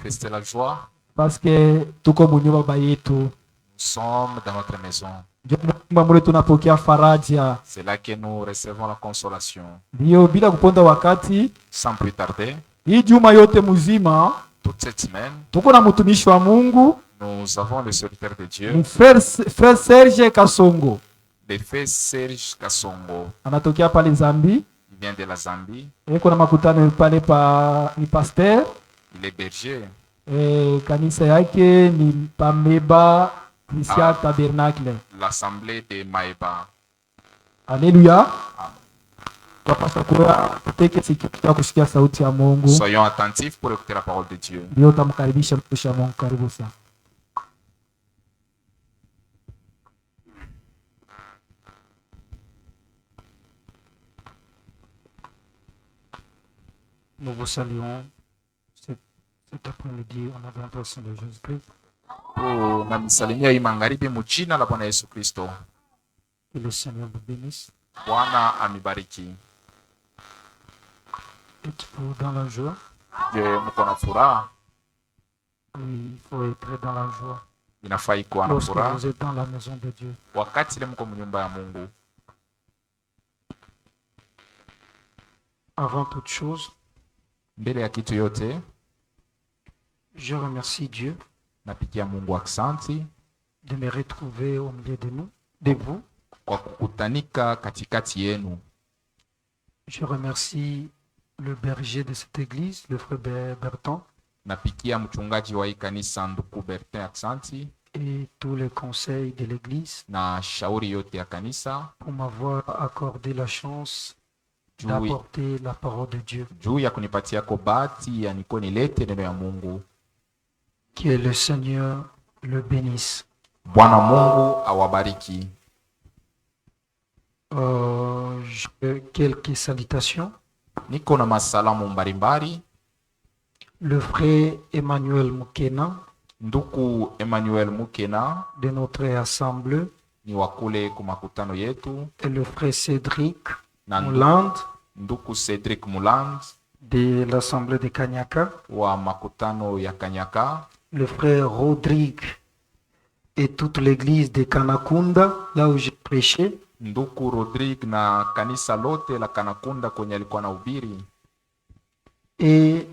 manifester la joie. parce que tuko munyumba baba yetu. Nous sommes dans notre maison. Ndio nyumba mule tunapokea faraja. C'est là que nous recevons la consolation. Ndio bila kuponda wakati, Sans plus tarder, hii juma yote mzima toute cette semaine, tuko na mtumishi wa Mungu, nous avons le serviteur de Dieu, frère Serge Kasongo. le frère Serge Kasongo. Anatokea pale Zambi. Il vient de la Zambie. Eko na makutano pale ni pasteur. Il est berger. Kanisa yake ni Pameba Christian Tabernacle. L'assemblée de Maeba. Alléluia. Tunapaswa kuwa tuteke sikio kusikia sauti ya Mungu. Soyons attentifs pour écouter la parole de Dieu. Ndio tamkaribisha mtumishi wa Mungu, karibu sana. Nous vous saluons cet après-midi en l'adresse de Jésus-Christ. Namsalimia hii magharibi mchina la Bwana Yesu Kristo. Que le Seigneur vous bénisse. Bwana amibariki. Êtes-vous dans la joie? Je mko na furaha? Oui, il faut être dans la joie. Inafaa kuwa na Lorsque furaha vous êtes dans la maison de Dieu. wakati ile mko mnyumba ya Mungu. Avant toute chose, Mbele ya kitu yote, je remercie Dieu napigia Mungu aksanti de me retrouver au milieu de vous. kwa kukutanika katikati yenu. Je remercie le berger de cette église, le frère Berton, Napigia mchungaji wa hii kanisa ndugu Bertin aksanti et tous les conseils de l'église na shauri yote ya kanisa pour m'avoir accordé la chance d'apporter la parole de Dieu. juu ya kunipatia ko bahati ya niko nilete neno ya Mungu. Que le Seigneur le bénisse. Bwana Mungu awabariki. Quelques salutations. Niko na masalamu mbalimbali. Le frère Emmanuel Mukena, Nduku Emmanuel Mukena de notre assemblée, ni wakule ku makutano yetu, et le frère Cédric na Mouland, nduku Cedric Mouland de l'assemblée de Kanyaka, wa makutano ya Kanyaka, le frère Rodrigue et toute l'église de Kanakunda, là où j'ai prêché, nduku Rodrigue na kanisa lote la Kanakunda kwenye alikuwa na ubiri, et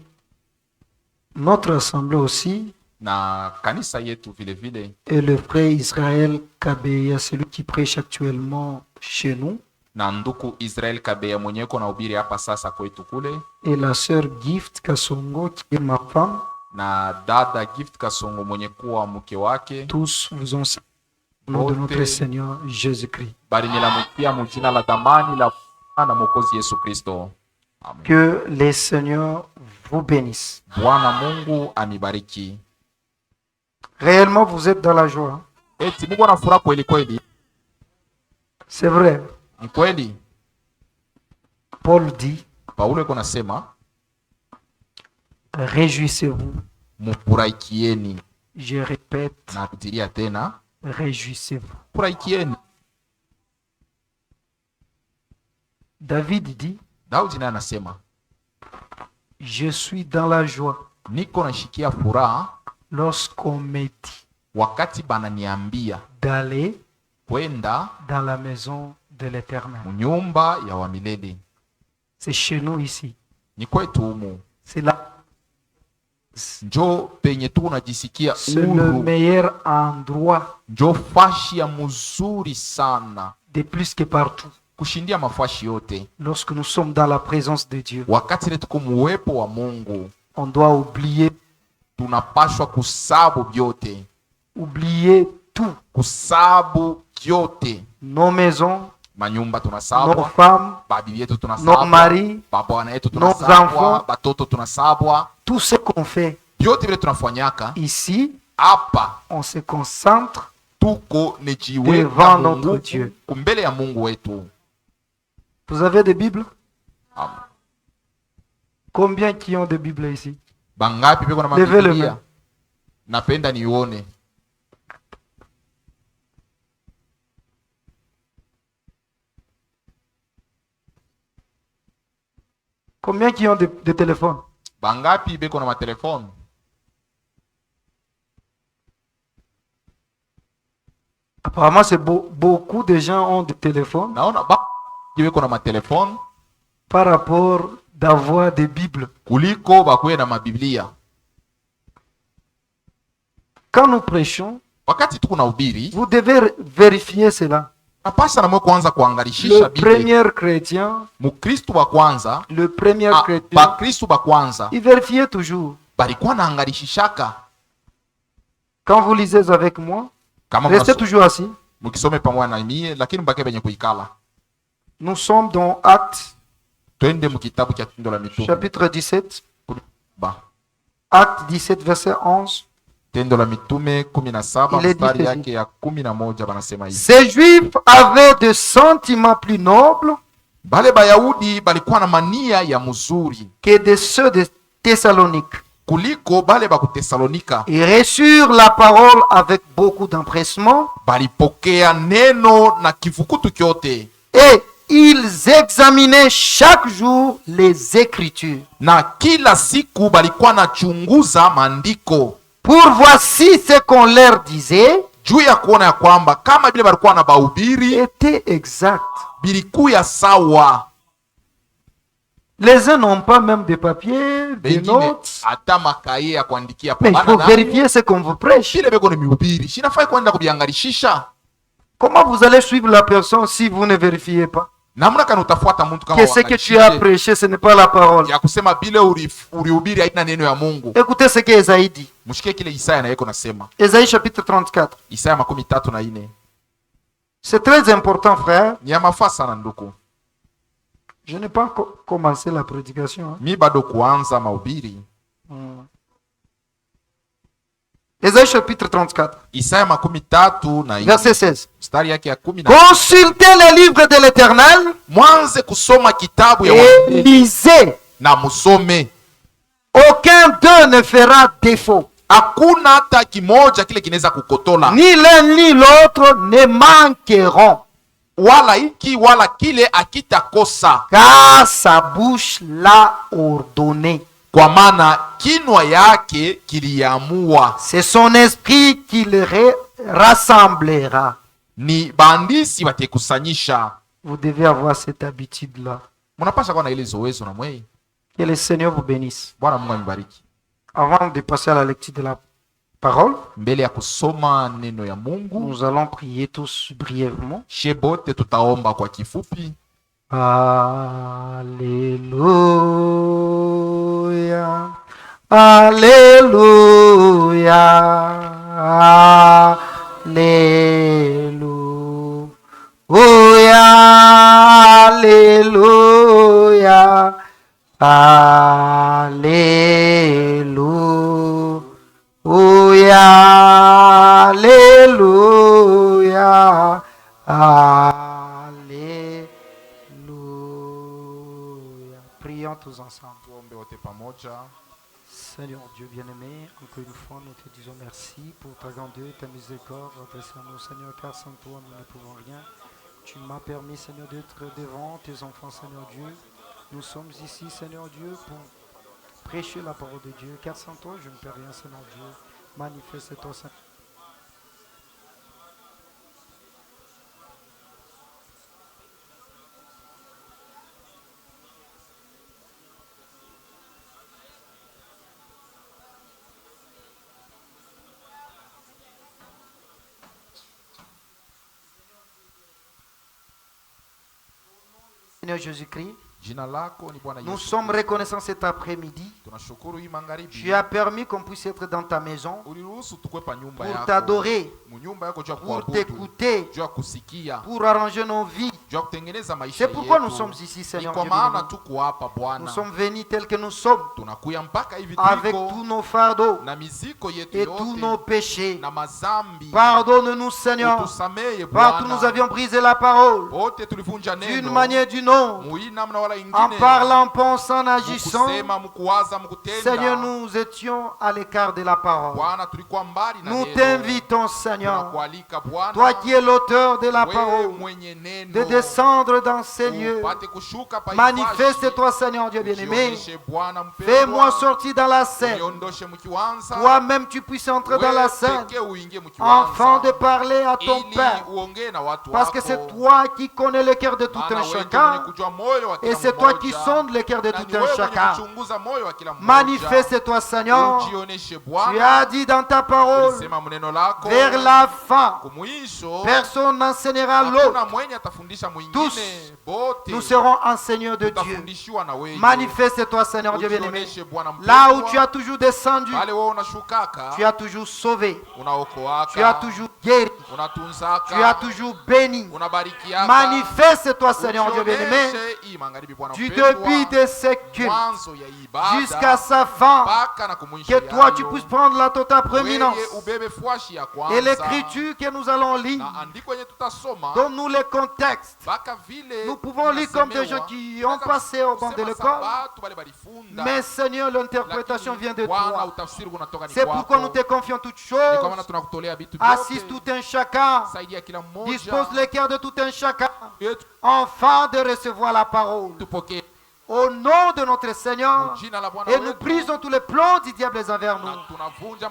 notre assemblée aussi, na kanisa yetu vile vile, et le frère Israël Kabeya, celui qui prêche actuellement chez nous, na nduku Israel Kabeya mwenye ko na ubiri hapa sasa kwetu kule, et la sœur Gift Kasongo qui est ma femme. na dada Gift Kasongo mwenye kuwa mke wake. Tous vous ont salué au nom de notre Seigneur Jésus-Christ. Bali nilamukia mjina la damani la Bwana Mwokozi Yesu Kristo. Amen. Que les Seigneurs vous bénissent. Bwana Mungu amibariki. Réellement, vous êtes dans la joie. Eti Mungu ana furaha kweli kweli. C'est vrai. Ni kweli. Paul dit, Paulo yuko nasema, réjouissez-vous. mufurahikieni. Je répète, Na rutilia tena, réjouissez-vous. furahikieni. David dit, Daudi naye anasema, je suis dans la joie niko nashikia furaha lorsqu'on me dit wakati bananiambia d'aller kwenda dans la maison de l'Éternel. mnyumba ya wamilele. C'est chez nous ici. Ni kwetu humu. C'est là. Njo penye tu unajisikia C'est le huru. meilleur endroit Njo fashi ya mzuri sana de plus que partout. kushindia mafashi yote. Lorsque nous sommes dans la présence de Dieu, Wakati ile tuko muwepo wa Mungu, on doit oublier tunapashwa kusabu vyote, tout. kusabu vyote. Nos maisons, Manyumba nos tunasabwa, femmes, babi yetu nos tunasabwa, maris, babwana yetu nos tunasabwa, enfants. batoto tunasabwa, tout ce qu'on fait vyote vile tunafanyaka ici, hapa. on se concentre Tuko devant nijiweka notre Mungu Dieu. kumbele ya Mungu wetu. Vous avez des Bibles? Amen. Combien qui ont des Bibles ici? Bangapi biko na Levez le Biblia? main. Napenda nione. Combien qui ont des téléphones? Bangapi biko na matelefoni? Apparemment, c'est beaucoup de gens ont des téléphones Naona ba weko na matelefone par rapport d'avoir des Bibles. kuliko bakuwe na mabiblia. Quand nous prêchons, Wakati tuko na ubiri, vous devez vérifier cela. napasa na mwe kuanza kuangalishisha Le Biblia. premier chrétien, Mukristu wa kwanza, le premier chrétien, bakristu ba kwanza il vérifiait toujours. balikuwa naangalishishaka. Quand vous lisez avec moi, Kama restez mnaso- toujours assis. mukisome pamoja na mie, lakini mbake benye kuikala. Nous sommes dans Actes, Twende mukitabu cha Tendo la Mitume. chapitre 17. Ba. Actes 17, verset 11. Tendo la Mitume 17 Il est dit mstari ceci. yake ya 11 banasema hivi. Ces Juifs avaient des sentiments plus nobles Bale Bayahudi balikuwa na mania ya mzuri que de ceux de Thessalonique. kuliko bale ba Kutesalonika. Ils reçurent la parole avec beaucoup d'empressement Balipokea neno na kivukutu kyote, et ils examinaient chaque jour les Écritures na kila siku balikuwa na chunguza maandiko pour voir si ce qu'on leur disait juu ya kuona ya kwamba kama vile balikuwa na bahubiri était exact. bilikuya sawa. Les uns n'ont pas même de papier, des Bengine notes, hata makaye ya kuandikia mais il pambana faut na vérifier ce qu'on vous prêche. vile beko ni mihubiri shinafai kwenda kubiangalishisha. Comment vous allez suivre la personne si vous ne vérifiez pas Namna kana utafuata mtu kama que ce que tu as uangalishishe prêché, ce n'est pas la parole? ya kusema bile ulihubiri haina neno ya Mungu. Écoutez ce que Esaïe dit. Mshike kile Isaya na yeko nasema, Esaïe chapitre 34. Isaya 34. C'est très important, frère. Ni ya mafaa sana nduku. Je n'ai pas commencé la prédication. Hein. Mi bado kuanza mahubiri. Esaïe chapitre 34, Isaya 34 verset 16. mstari yake ya 10. Consultez les livres de l'Éternel Mwanze kusoma kitabu ya et Wanabii lisez. na musome. Aucun d'eux ne fera défaut. Hakuna hata kimoja kile kinaweza kukotola, Ni l'un ni l'autre ne manqueront. wala hiki wala kile akitakosa, Car sa bouche l'a ordonné. kwa maana kinwa yake kiliamua. C'est son esprit qui le rassemblera. Ni bandisi watekusanyisha. Vous devez avoir cette habitude-là. Mnapasha kuwa na ile zoezo na mwei. Que le Seigneur vous bénisse. Bwana Mungu amibariki. Avant de passer à la lecture de la parole, Mbele ya kusoma neno ya Mungu, nous allons prier tous brièvement. shebote tutaomba kwa kifupi. Alléluia. Alléluia. Alléluia. Alléluia. Alléluia. Alléluia. Alléluia. Prions tous ensemble. Tuombe wote pamoja. Seigneur Dieu bien-aimé, encore une fois, nous te disons merci pour ta grandeur, ta miséricorde. Adresse à nous, Seigneur, car sans toi, nous ne pouvons rien. Tu m'as permis, Seigneur, d'être devant tes enfants, Seigneur Dieu. Nous sommes ici, Seigneur Dieu, pour prêcher la parole de Dieu, car sans toi, je ne peux rien, Seigneur Dieu. Manifeste-toi, Seigneur. Seigneur Jésus-Christ, Jina lako ni Bwana nous Yesu. sommes reconnaissants cet après-midi. Tunashukuru hii magharibi. Tu as permis qu'on puisse être dans ta maison Uliruhusu tukwe pa nyumba pour yako. t'adorer, Munyumba yako juu ya pour kuabudu, t'écouter, juu ya kusikia, pour arranger nos vies. juu ya kutengeneza maisha C'est pourquoi nous yetu. sommes ici, Ni Seigneur kwa Dieu maana bien-aimé. tuko hapa Nous Bwana. sommes venus tels que nous sommes, Tunakuya mpaka hivi avec tuliko tous nos fardeaux na miziko yetu et tous nos yote péchés. na mazambi. Pardonne-nous, Seigneur, Utusamehe partout Bwana. nous avions brisé la parole, Wote tulivunja d'une neno manière, d'une autre, muhii namna wala wala En ingine. parlant, pensant, en agissant, Mukusema, mukuwaza, mukutenda. Seigneur, nous étions à l'écart de la parole. Bwana tulikuwa mbali na Nous neno. t'invitons, Seigneur, Tunakualika Bwana. toi qui es l'auteur de la Wewe parole, mwenye neno. de descendre dans ces lieux. Upate kushuka pa Manifeste-toi, Seigneur Dieu bien-aimé. Jionyeshe Bwana mpendwa. Fais-moi sortir dans la scène. Uniondoshe mkiwanza. Toi-même, tu puisses entrer dans la scène, Pekee uingie mkiwanza. afin de parler à ton Ili Père. uongee na watu Parce que wako. c'est toi qui connais le cœur de tout Maana un wewe ndiye chacun. mwenye kujua moyo wa kila Et c'est toi mmoja. qui sondes le cœur de Na tout ni un wewe mwenye chacun. kuchunguza moyo wa kila mmoja. Manifeste-toi, Seigneur. Ujioneshe Tu Bwana. as dit dans ta parole, Ulisema mneno lako. vers la fin, Kumwisho. personne n'enseignera Hakuna l'autre. mwenye atafundisha Tous, mwingine. Bote. nous serons enseigneurs de Dieu. Tutafundishiwa na wewe. Manifeste-toi, Seigneur Dieu bien-aimé. Ujioneshe Bwana Là où mpendwa. tu as toujours descendu, Pale wewe unashukaka. tu as toujours sauvé. Unaokoaka. Tu as toujours guéri. Unatunzaka. Tu as toujours béni. Unabarikiaka. Manifeste-toi, Seigneur Dieu bien-aimé, Ujioneshe hii magharibi Bwana du mpendwa. début de ce culte Mwanzo ya ibada. jusqu'à sa fin. Mpaka na kumwisho Que toi, tu yayo. puisses prendre la totale prééminence. Wewe ubebe fwashi ya kwanza. Et l'écriture que nous allons lire, Na andiko yenye tutasoma. donne-nous les contextes. Mpaka vile Nous pouvons lire comme des gens qui ont passé au banc de l'école. Mais Seigneur, l'interprétation vient de toi. C'est pourquoi nous te confions toutes choses. Assiste tout un chacun. Dispose le cœur de tout un chacun. Afin de recevoir la parole. Au nom de notre Seigneur. Et nous brisons tous les plans du diable envers nous.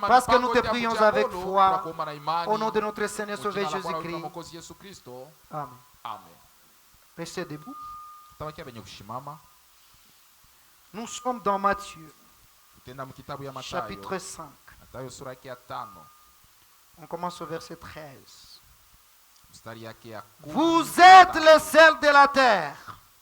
Parce que nous te prions avec foi. Au nom de notre Seigneur Sauveur Jésus-Christ. Amen. Restez debout. Nous sommes dans Matthieu, chapitre 5. On commence au verset 13. Vous êtes le sel de la terre.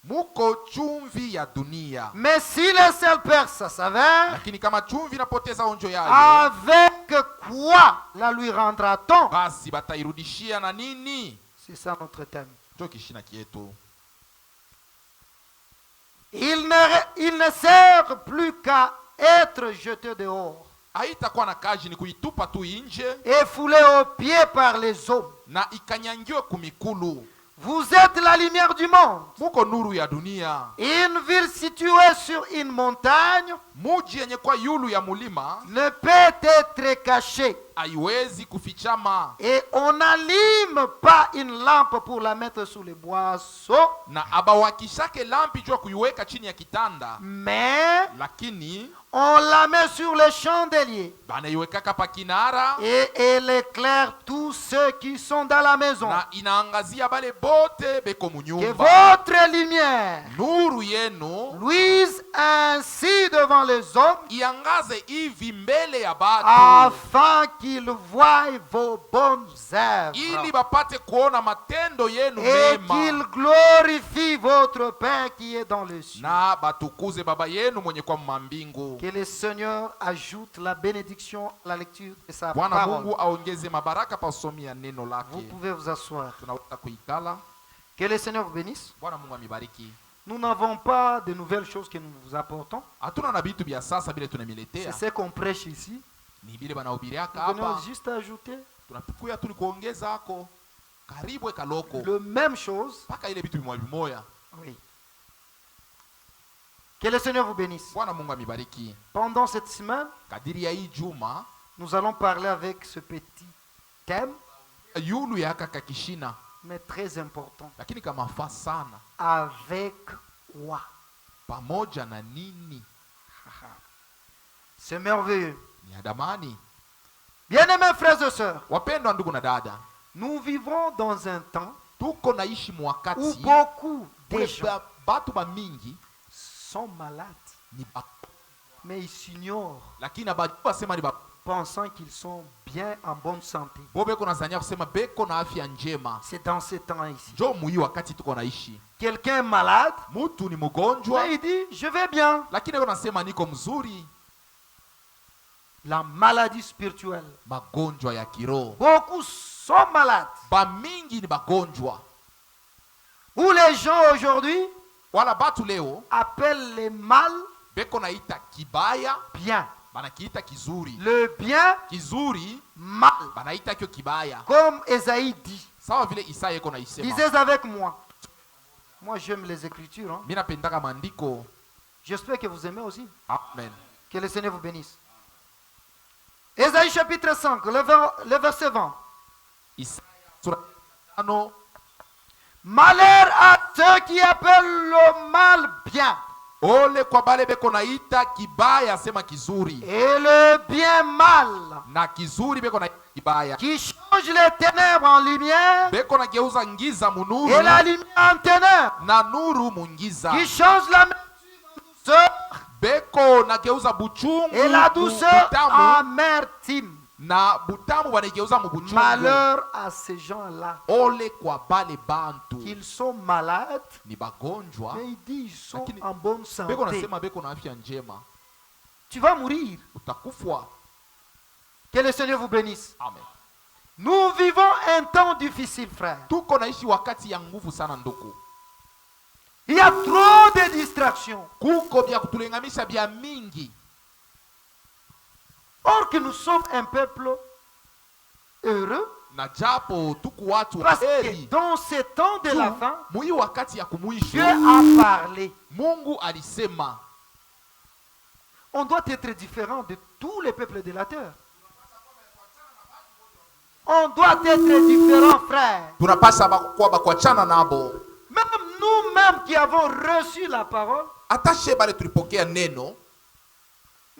Muko chumvi ya dunia. Mais si le sel perd sa saveur, Lakini kama chumvi inapoteza onjo yayo, avec quoi la lui rendra-t-on? basi batairudishia na nini? C'est ça notre thème. Ndio kishina kietu. Il ne sert plus qu'à être jeté dehors Haitakuwa na kazi, ni kuitupa tu nje et foulé aux pieds par les hommes. na ikanyangiwe kumikulu. Vous êtes la lumière du monde. Muko nuru ya dunia. Une ville située sur une montagne Muji yenye kwa yulu ya mulima ne peut être cachée. haiwezi kufichama, Et on n'allume pas une lampe pour la mettre sous les boisseaux, na abawakishake lampi jua kuiweka chini ya kitanda, mais lakini on la met sur les chandeliers. banaiwekaka pa kinara, Et elle éclaire tous ceux qui sont dans la maison. na inaangazia bale bote beko Que munyumba. votre lumière Nuru yenu luise ainsi devant les hommes, iangaze hivi mbele ya batu, afin qu'ils voient vos bonnes ili œuvres bapate kuona matendo yenu et mema, qu'ils glorifient votre Père qui est dans le ciel. na batukuze baba yenu mwenye kwa mbingu. Que le Seigneur ajoute la bénédiction à la lecture de sa Bwana parole. Mungu aongeze mabaraka pa usomi ya neno Vous lake. pouvez vous asseoir. Tunaweza kuikala. Que le Seigneur vous bénisse. Bwana Mungu amibariki. Nous n'avons pas de nouvelles choses que nous vous apportons. Hatuna na vitu vya sasa vile C'est tunamiletea, ce qu'on prêche ici. ni vile banahubiriaka Nous venons hapa. juste ajouter Tunakuya tu ni kuongeza hako karibu ekaloko le même chose. mpaka ile vitu vimoya. Oui. Que le Seigneur vous bénisse. Bwana Mungu amibariki. Pendant cette semaine, Kadiri ya hii juma nous allons parler avec ce petit thème, yulu ya kaka kishina, mais très important. lakini kama faa sana, Avec quoi? pamoja na nini? C'est merveilleux. Ni adamani. Bien-aimés frères et sœurs, Wapendwa ndugu na dada, nous vivons dans un temps tuko naishi où mwakati beaucoup de ule gens batu ba mingi sont malades, ni ba, mais ils s'ignorent, lakini abajua sema ni ba, pensant qu'ils sont bien en bonne santé. bobe kuna zania kusema beko na afya njema. C'est dans ce temps ici. Jo muyi wakati tuko naishi, Quelqu'un est malade, mutu ni mgonjwa mais il dit, je vais bien. lakini yeye anasema niko mzuri. La maladie spirituelle. Magonjwa ya kiroho, Beaucoup sont malades. ba mingi ni bagonjwa. Où les gens aujourd'hui Wala batu leo appellent le mal beko naita kibaya bien. banakiita kizuri, Le bien kizuri mal. banaita kyo kibaya. Comme Esaïe dit. Sawa vile Isaya iko naisema, Lisez avec moi. Moi, j'aime les Écritures. Hein. Mimi napendaka maandiko. J'espère que vous aimez aussi. Amen. Que le Seigneur vous bénisse. Ésaïe chapitre 5, le verset 20. Isaya sura 5. Malheur à ceux qui appellent le mal bien. Ole kwa bale beko naita kibaya sema kizuri. Et le bien mal. Na kizuri beko naita kibaya. Qui change les ténèbres en lumière. Beko nageuza ngiza munuru. Et la lumière en ténèbres. Na nuru mungiza. Qui change la douceur. Beko nageuza buchungu. Et la douceur butamu. amertume. Na butamu banageuza mu buchungu. Malheur à ces gens-là. Ole kwa bale bantu. Qu'ils sont malades. Ni bagonjwa. Mais il dit ils sont Lakini, en bonne santé. Beko nasema beko na afya njema. Tu vas mourir. Utakufwa. Que le Seigneur vous bénisse. Amen. Nous vivons un temps difficile, frère. Tuko naishi wakati ya nguvu sana ndugu. Il y a trop de distractions. Kuko bya kutulengamisha bya mingi. Or que nous sommes un peuple heureux. Na japo tuku watu Parce que heri. dans ce temps de la fin, Mui wakati ya kumwisho. Dieu a parlé. Mungu alisema. On doit être différent de tous les peuples de la terre. On doit être différent, frère. Tunapasa kuwa bakuachana nabo. Même nous-mêmes qui avons reçu la parole, Atashe bale tulipokea neno.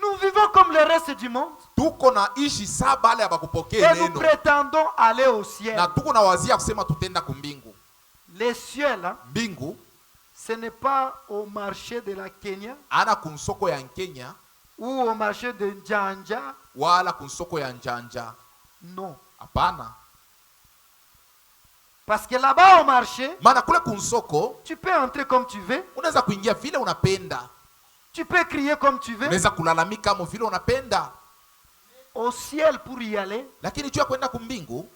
nous vivons comme le reste du monde. Tuko na ishi saa bale ya bakupokea Et nous neno. prétendons aller au ciel. Na tuko na wazia kusema tutenda kumbingu. Les cieux, hein, Mbingu ce n'est pas au marché de la Kenya ana kunsoko ya Kenya ou au marché de Njanja. wala kunsoko ya Njanja. Non. Hapana. Parce que là-bas au marché, Maana kule kunsoko tu peux entrer comme tu veux. unaweza kuingia vile unapenda. Tu peux crier comme tu veux. Unaweza kulalamika kama vile unapenda. Au ciel, pour y aller, Lakini juu ya kwenda kumbingu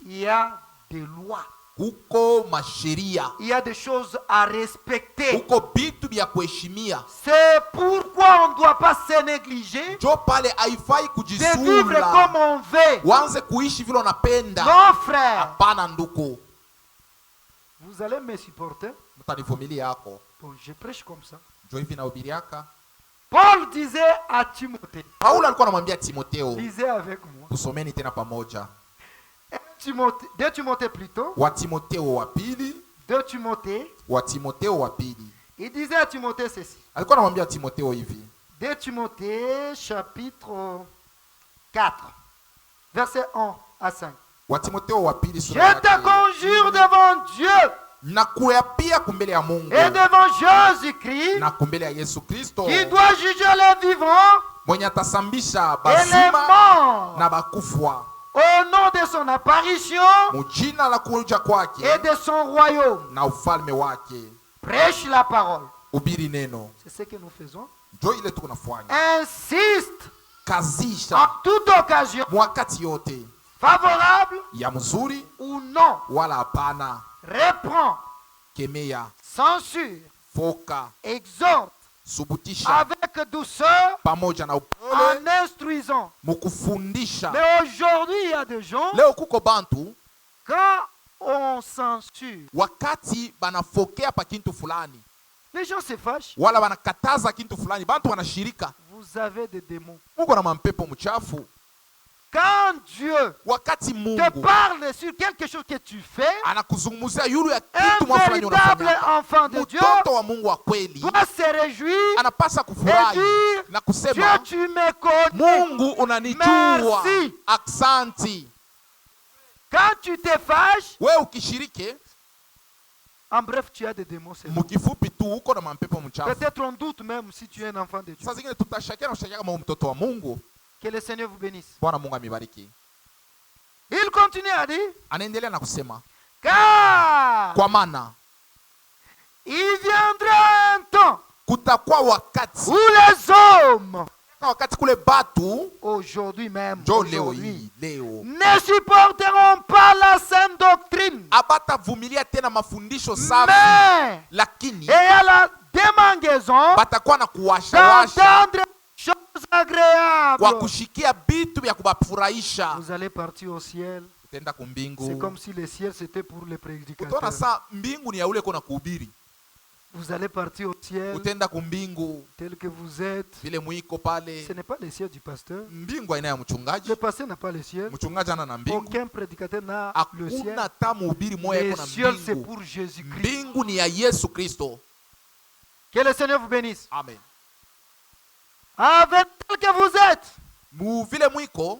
il y a des lois. kuko masheria. Il y a des choses à respecter. Kuko bitu bya kuheshimia. C'est pourquoi on ne doit pas se négliger Jo pale haifai de vivre kujizula. comme on veut. Wanze kuishi vile unapenda. Non, frère. Hapana nduku. Vous allez me supporter. Mtanivumilia yako. Bon, je prêche comme ça. Jo hivi na ubiriaka. Paul disait à Timothée, Paulo alikuwa anamwambia Timotheo. lisez avec moi. Tusomeni tena pamoja. 2 Timothée plutôt. Wa Timotheo wa pili. 2 Timothée. Wa Timotheo wa pili. Il disait à Timothée ceci. Alikuwa anamwambia Timotheo hivi. 2 Timothée chapitre 4. Verset 1 à 5. Wa Timotheo wa pili Je sura ya te pili. conjure devant Dieu Na kuapia kumbele ya Mungu. et devant Jésus-Christ Na kumbele ya Yesu Kristo. qui doit juger les vivants Mwenye atasambisha et les bazima morts na bakufwa. au nom de son apparition Mujina la kuja kwake et de son royaume. na ufalme wake. Prêche la parole. Ubiri neno. C'est ce que nous faisons. Ndio ile tuko nafanya. Insiste en Kazisha toute occasion, wakati yote favorable ya mzuri ou non. wala hapana. Reprend, Kemea, censure, foka, exhorte subutisha avec douceur pamoja na en upole, instruisant. mukufundisha. Mais aujourd'hui, il y a des gens, Leo kuko bantu quand on censure, wakati banafokea pa kintu fulani les gens se fâchent. wala wanakataza kintu fulani, bantu wanashirika. Vous avez des démons. Mungu na mampepo mchafu. Quand Dieu Wakati te Mungu parle sur quelque chose que tu fais, anakuzungumzia yulu ya un kitu mwa fulani véritable unafanya, enfant de Dieu mtoto wa Mungu wa kweli doit se réjouir anapasa et kufurahi dire, na Dieu, kusema tu me connais. Mungu unanijua. Merci. Aksanti. Quand tu te fâches, Wewe ukishirike, en bref, tu as des démons. c'est bon. mkifupi tu uko na mampepo mchafu. Peut-être on doute même si tu es un enfant de Dieu. Saa zingine tutashakia na kushakia kama mtoto wa Mungu. Que le Seigneur vous bénisse. Bwana Mungu amibariki. Il continue à dire, Anaendelea na kusema car kwa maana il viendra un temps kutakuwa wakati où les hommes, na wakati kule batu aujourd'hui même, njo leo aujourd'hui, hii leo ne supporteront pas la saine doctrine, abatavumilia tena mafundisho safi, mais lakini ayant la démangeaison batakuwa na kuwashawasha d'entendre choses agréables. kwa kushikia bitu vya kubafurahisha. Vous allez partir au ciel Utenda C'est kumbingu. comme si le ciel c'était pour les Utaona prédicateurs. saa mbingu ni ya ule kona kuhubiri. Vous allez partir au ciel Utenda kumbingu tel que vous êtes. vile mwiko pale. Ce n'est pas le ciel du pasteur. Mbingu aina ya mchungaji. Le pasteur n'a pas le ciel. Mchungaji ana na mbingu. Aucun prédicateur n'a le ciel. Hakuna hata mhubiri moja Le yuko na ciel c'est mbingu. pour Jésus-Christ. Mbingu ni ya Yesu Kristo. Que le Seigneur vous bénisse. Amen. Avec tel que vous êtes, Mu vile mwiko,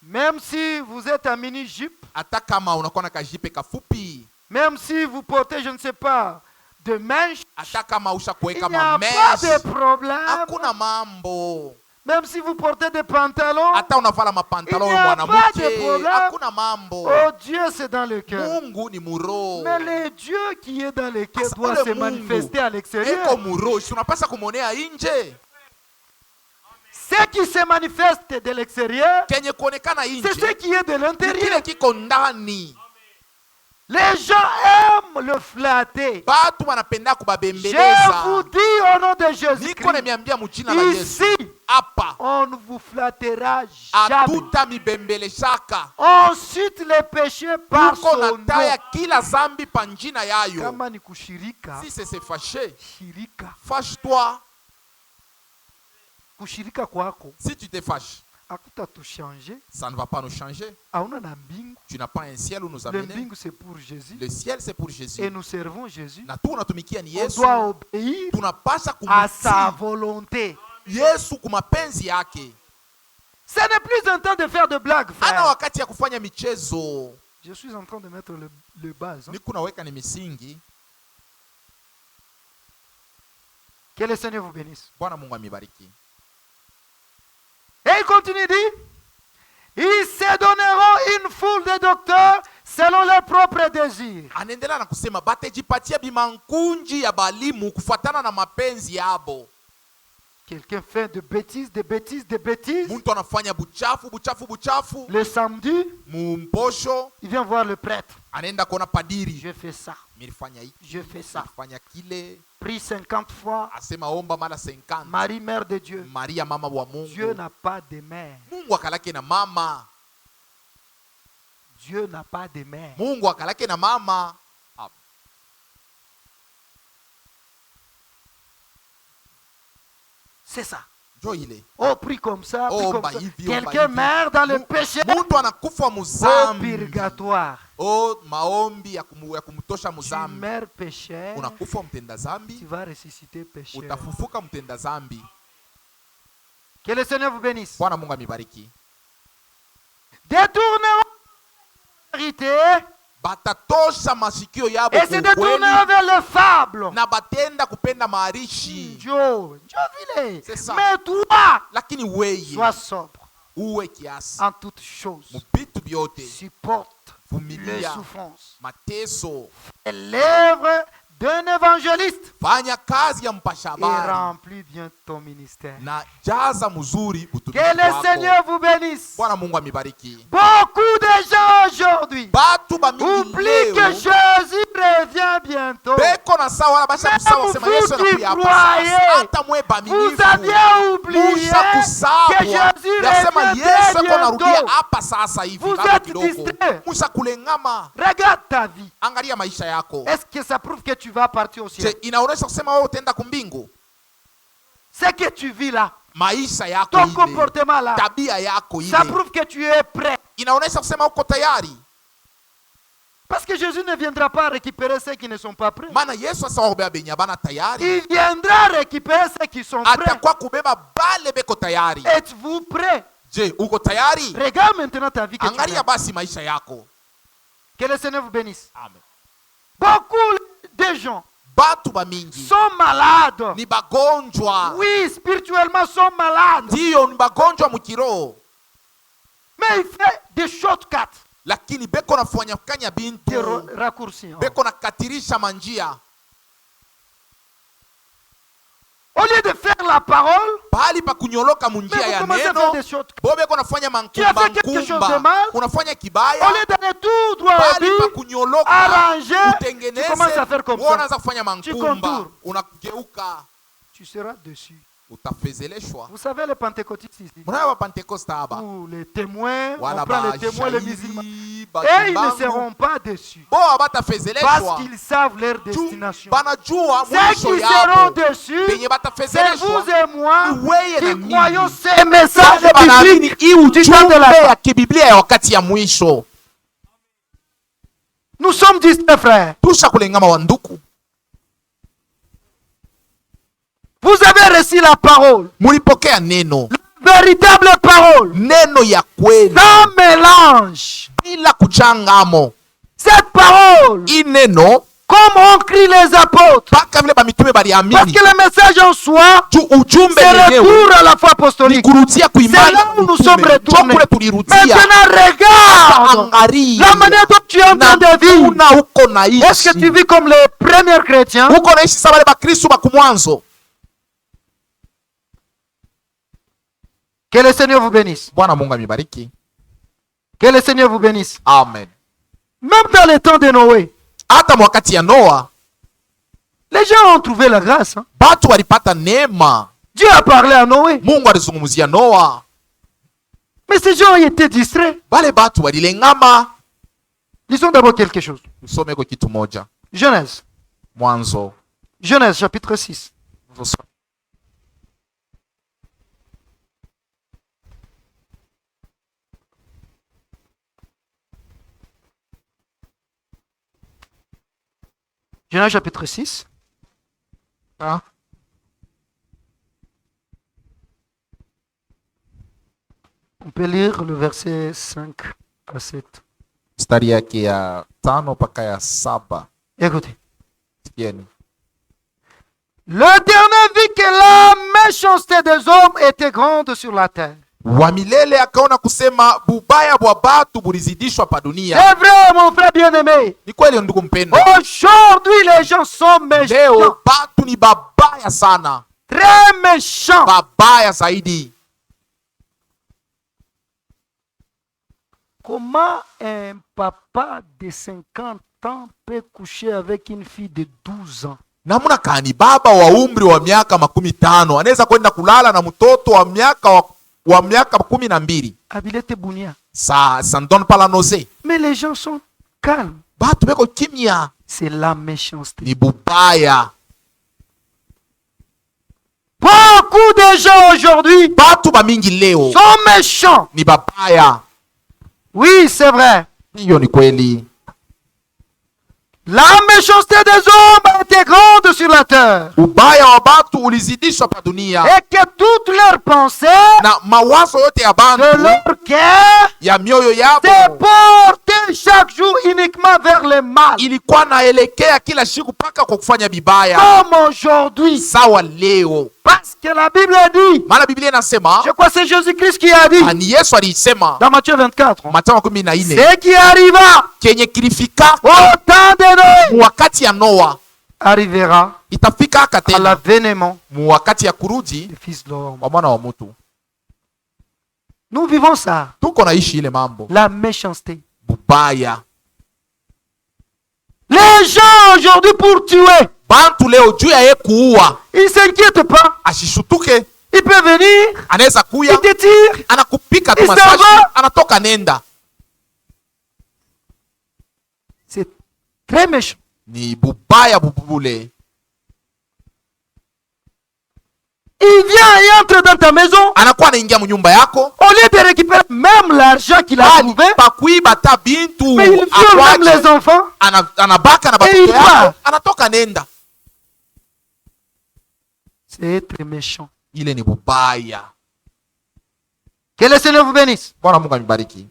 même si vous êtes en mini-jupe, hata kama unakuwa na kajipe kafupi, même si vous portez, je ne sais pas, de mèches, hata kama usha il kuweka n'y a pas mamesh, de problème. hakuna mambo. Même si vous portez des pantalons, Hata unavala mapantalo Il n'y a pas mwanamke, de problème. hakuna mambo. oh Dieu, c'est dans le cœur. Mungu ni muro. Mais le Dieu qui est dans le cœur Asa doit ule se Mungu manifester à Eko l'extérieur. muro, si unapasa kumonea nje. Ce qui se manifeste de l'extérieur, Kenye kuonekana c'est ce nje, qui est de l'intérieur. kile kiko ndani. Les gens aiment le flatter. Batu wanapenda Je vous kubabembeleza. dis au nom de Niko Jésus-Christ, nimeambia mjina la Yesu. ici, Hapa on ne vous flattera jamais. atuta mibembeleshaka. Ensuite, les péchés par Tuko son nataya nom. kila zambi pa njina yayo. Kama ni kushirika, Si c'est fâché, shirika. fâche-toi. Kushirika kwako Si tu te fâches, hakutatushange. ça ne va pas nous changer. Hauna na mbingu. Tu n'as pas un ciel où nous Le amener. mbingu c'est pour Jésus. Le ciel c'est pour Jésus. Et nous servons Jésus. Na tu unatumikia ni On Yesu. doit obéir Tunapasha à sa kumtii volonté. Yesu kumapenzi yake. Ce n'est plus un temps de faire de blagues, Ana frère. wakati ya kufanya michezo. Je suis en train de mettre le base. hein. Niko naweka ni misingi. Que le Seigneur vous bénisse. Bwana Mungu amibariki. Et il continue, dit, ils se donneront une foule de docteurs selon leurs propres désirs. Anaendelea na kusema batejipatia bimankunji ya balimu kufuatana na mapenzi yabo. Quelqu'un fait de bêtises, de bêtises, de bêtises. Muntu anafanya buchafu. Le samedi, Mumposho il vient voir le prêtre. anaenda kuona padiri. Je fais ça, Milifanya hiki, je fais ça. milifanya kile. Prie 50 fois. Asema omba mara 50. Marie, mère de Dieu. Maria mama wa Mungu. Dieu n'a pas de mère. Mungu akalake na mama. Dieu n'a pas de mère. Mungu akalake na mama. C'est ça. Njo ile. Oh, prie comme ça, prie Oh, comme bah, ça. hivi, Quelqu'un meurt dans le péché. Muntu anakufa Au muzambi. purgatoire. Oh, maombi ya kumtosha Tu muzambi. meurs pécheur. Unakufa mtenda Tu zambi. vas ressusciter pécheur. Utafufuka mtenda zambi. Que le Seigneur vous bénisse. Bwana Mungu amibariki. Détourneront la vérité Batatosha masikio yabo et se détourneront kukweli vers les fables. na batenda kupenda maarishi. Dieu, vile. C'est ça. Mais toi, Lakini weye sois sobre uwe kiasi en toutes choses. mubitu byote, Supporte les vumilia souffrances. mateso, Et l'œuvre d'un évangéliste fanya kazi ya mpasha et habari remplis bien ton ministère. na jaza mzuri utumishi Que le wako. Seigneur vous bénisse. Bwana Mungu amibariki. Beaucoup de gens aujourd'hui Batu bamingi oublient que leo Jésus revient bientôt. beko na sawa basha Même kusawa sema vous Yesu qui anakuja hapa croyez, sasa. Hata mwe Vous baminifu aviez oublié musha que kusabwa Jésus yasema revient Yesu très ako narudia bientôt. hapa sasa hivi Vous bado êtes kidogo. distrait. Musha kulengama, Regarde ta vie. angalia maisha yako. Est-ce que ça prouve que tu vas partir au ciel? Je, inaonesha kusema wewe utaenda kumbingu? Ce que tu vis là, Maisha yako ton ile, comportement là, tabia yako ça ile prouve que tu es prêt. inaonesha kusema uko tayari. Parce que Jésus ne viendra pas récupérer ceux qui ne sont pas prêts. Maana Yesu asawabeba benye bana tayari, Il viendra récupérer ceux qui sont prêts. atakuwa kubeba bale beko tayari. Êtes-vous prêt? Je, uko tayari? Regarde maintenant ta vie que tu Angalia mènes. basi maisha yako. Que le Seigneur vous bénisse. Amen. Beaucoup de gens Batu bamingi sont malades. ni bagonjwa. Oui, spirituellement sont malades. Ndiyo ni bagonjwa mukiroho, Mais il fait des shortcuts, lakini beko nafanya kanya des bintu, raccourcis. beko nakatirisha manjia. Au lieu de faire la parole, Pahali pa kunyoloka munjia mais vous ya commencez à faire neno, des shortcuts. bo beko nafanya Tu as mankumba fait quelque chose de nkumba, mal. unafanya Au kibaya. lieu d'aller tout droit au Pahali pa but, kunyoloka arranger, tu utengeneze, commences à faire comme wewe ça. unaanza kufanya Tu mankumba, contours. unageuka, Tu seras dessus. Utafeleshwa. Vous savez les pentecôtistes ici, Mnayo wa Pentecoste haba. ou les témoins, Wala on prend ba les témoins, les musulmans. shairi, Et ils ne batimbangu. seront pas déçus. Bo Parce abatafeleshwa. qu'ils savent leur Ju- destination. Banajua Ceux mwisho qui seront yabo. déçus, Penye c'est batafeleshwa. vous et moi Weye na qui mimi. croyons ces messages Wale banaamini bibliques hii du temps de ujumbe la ya fin. kibiblia ya wakati ya mwisho. Nous sommes distincts, frères. Tusha kulengama wa nduku. Vous avez reçu la parole, Mulipokea neno. la véritable parole, Neno ya kweli. sans mélange. Bila kuchangamo. Cette parole, Hii neno comme ont crie les apôtres, mpaka vile bamitume parce baliamini. que le message en soi, Tu ujumbe c'est wenyewe retour à la foi ni apostolique. kurudia kuimani C'est là où nous sommes retournés. kule tulirudia. Maintenant, regarde Angalia la manière dont tu es en train de vivre. namuna uko Est-ce que tu naishi. vis comme les premiers chrétiens? Uko naishi sawa wale bakristu bakumwanzo. Que le Seigneur vous bénisse. Bwana Mungu amibariki. Que le Seigneur vous bénisse. Amen. Même dans les temps de Noé, Hata mwakati ya Noa les gens ont trouvé la grâce. Hein. batu walipata neema. Dieu a parlé à Noé. Mungu alizungumzia Noa. Mais ces gens étaient distraits. Bale batu walilengama. Lisons d'abord quelque chose. Tusomeko kitu moja. Genèse. Mwanzo. Genèse chapitre 6. Genèse chapitre 6. Ah. On peut lire le verset 5 à 7. Mstari yake ya 5 mpaka ya 7. Écoutez. Sikieni. L'Éternel vit que la méchanceté des hommes était grande sur la terre. Wa milele akaona kusema bubaya bwa batu bulizidishwa pa dunia. C'est vrai, mon frère bien-aimé. Ni kweli ndugu mpendwa. Aujourd'hui, les gens sont méchants. Leo batu ni babaya sana. Très méchants. Babaya zaidi. Comment un papa de 50 ans peut coucher avec une fille de 12 ans? Namuna kani baba wa umri wa miaka 15 anaweza kwenda kulala na mtoto wa miaka 12. Abilete Bounia. Ça ne donne pas la nausée. Mais les gens sont calmes. Batu beko kimya. C'est la méchanceté. Ni bubaya. Beaucoup de gens aujourd'hui Batu bamingi leo sont méchants. ni babaya. Oui, c'est vrai. Hiyo ni kweli. La méchanceté des hommes était grande sur la terre. Ubaya wa batu ulizidishwa pa dunia. Et que toutes leurs pensées Na mawazo yote ya de bantu leur cœur ya mioyo se yabo portaient chaque jour uniquement vers le mal. ilikuwa naelekea kila siku paka kwa kufanya bibaya. Comme aujourd'hui. Sawa leo. Parce que la Bible dit, Maana Biblia inasema je crois que c'est Jésus-Christ qui a dit ni Yesu alisema dans Matthieu 24, Mathayo 14 ce qui arriva kenye kilifika au temps de Noé wakati ya Noa arrivera itafika haka à tena l'avènement wakati ya kurudi du Fils de l'homme. wa mwana wa mtu. Nous vivons ça, Tuko naishi ile mambo la méchanceté. bubaya. Les gens aujourd'hui pour tuer, Bantu leo juu ya yeye kuua ils ne s'inquiètent pas. ashishutuke, Il peut venir, anaweza kuya il te tire. anakupika tu Ils masashi, s'en vont. anatoka nenda. C'est très méchant. Ni bubaya bubule. Il vient et entre dans ta maison. Anakuwa anaingia mnyumba yako Au lieu de récupérer même l'argent qu'il a bali trouvé, pakuiba ta bintu mais il viole même les enfants. anabaka na Et il batoto part. yako anatoka nenda. C'est être méchant. Ile ni bubaya. Que le Seigneur vous bénisse. Bwana Mungu amibariki.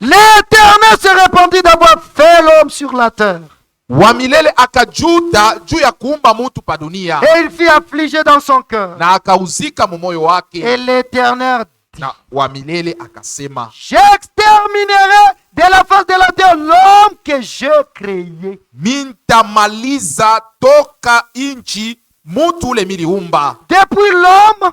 L'Éternel se répandit d'avoir fait l'homme sur la terre. Wa milele akajuta juu ya kuumba mtu pa dunia Et il fut affligé dans son cœur. na akauzika mumoyo Et wake, l'Éternel dit, na wa milele akasema, j'exterminerai de la face de la terre l'homme que j'ai créé. mintamaliza toka inchi mutu ule miliumba, Depuis l'homme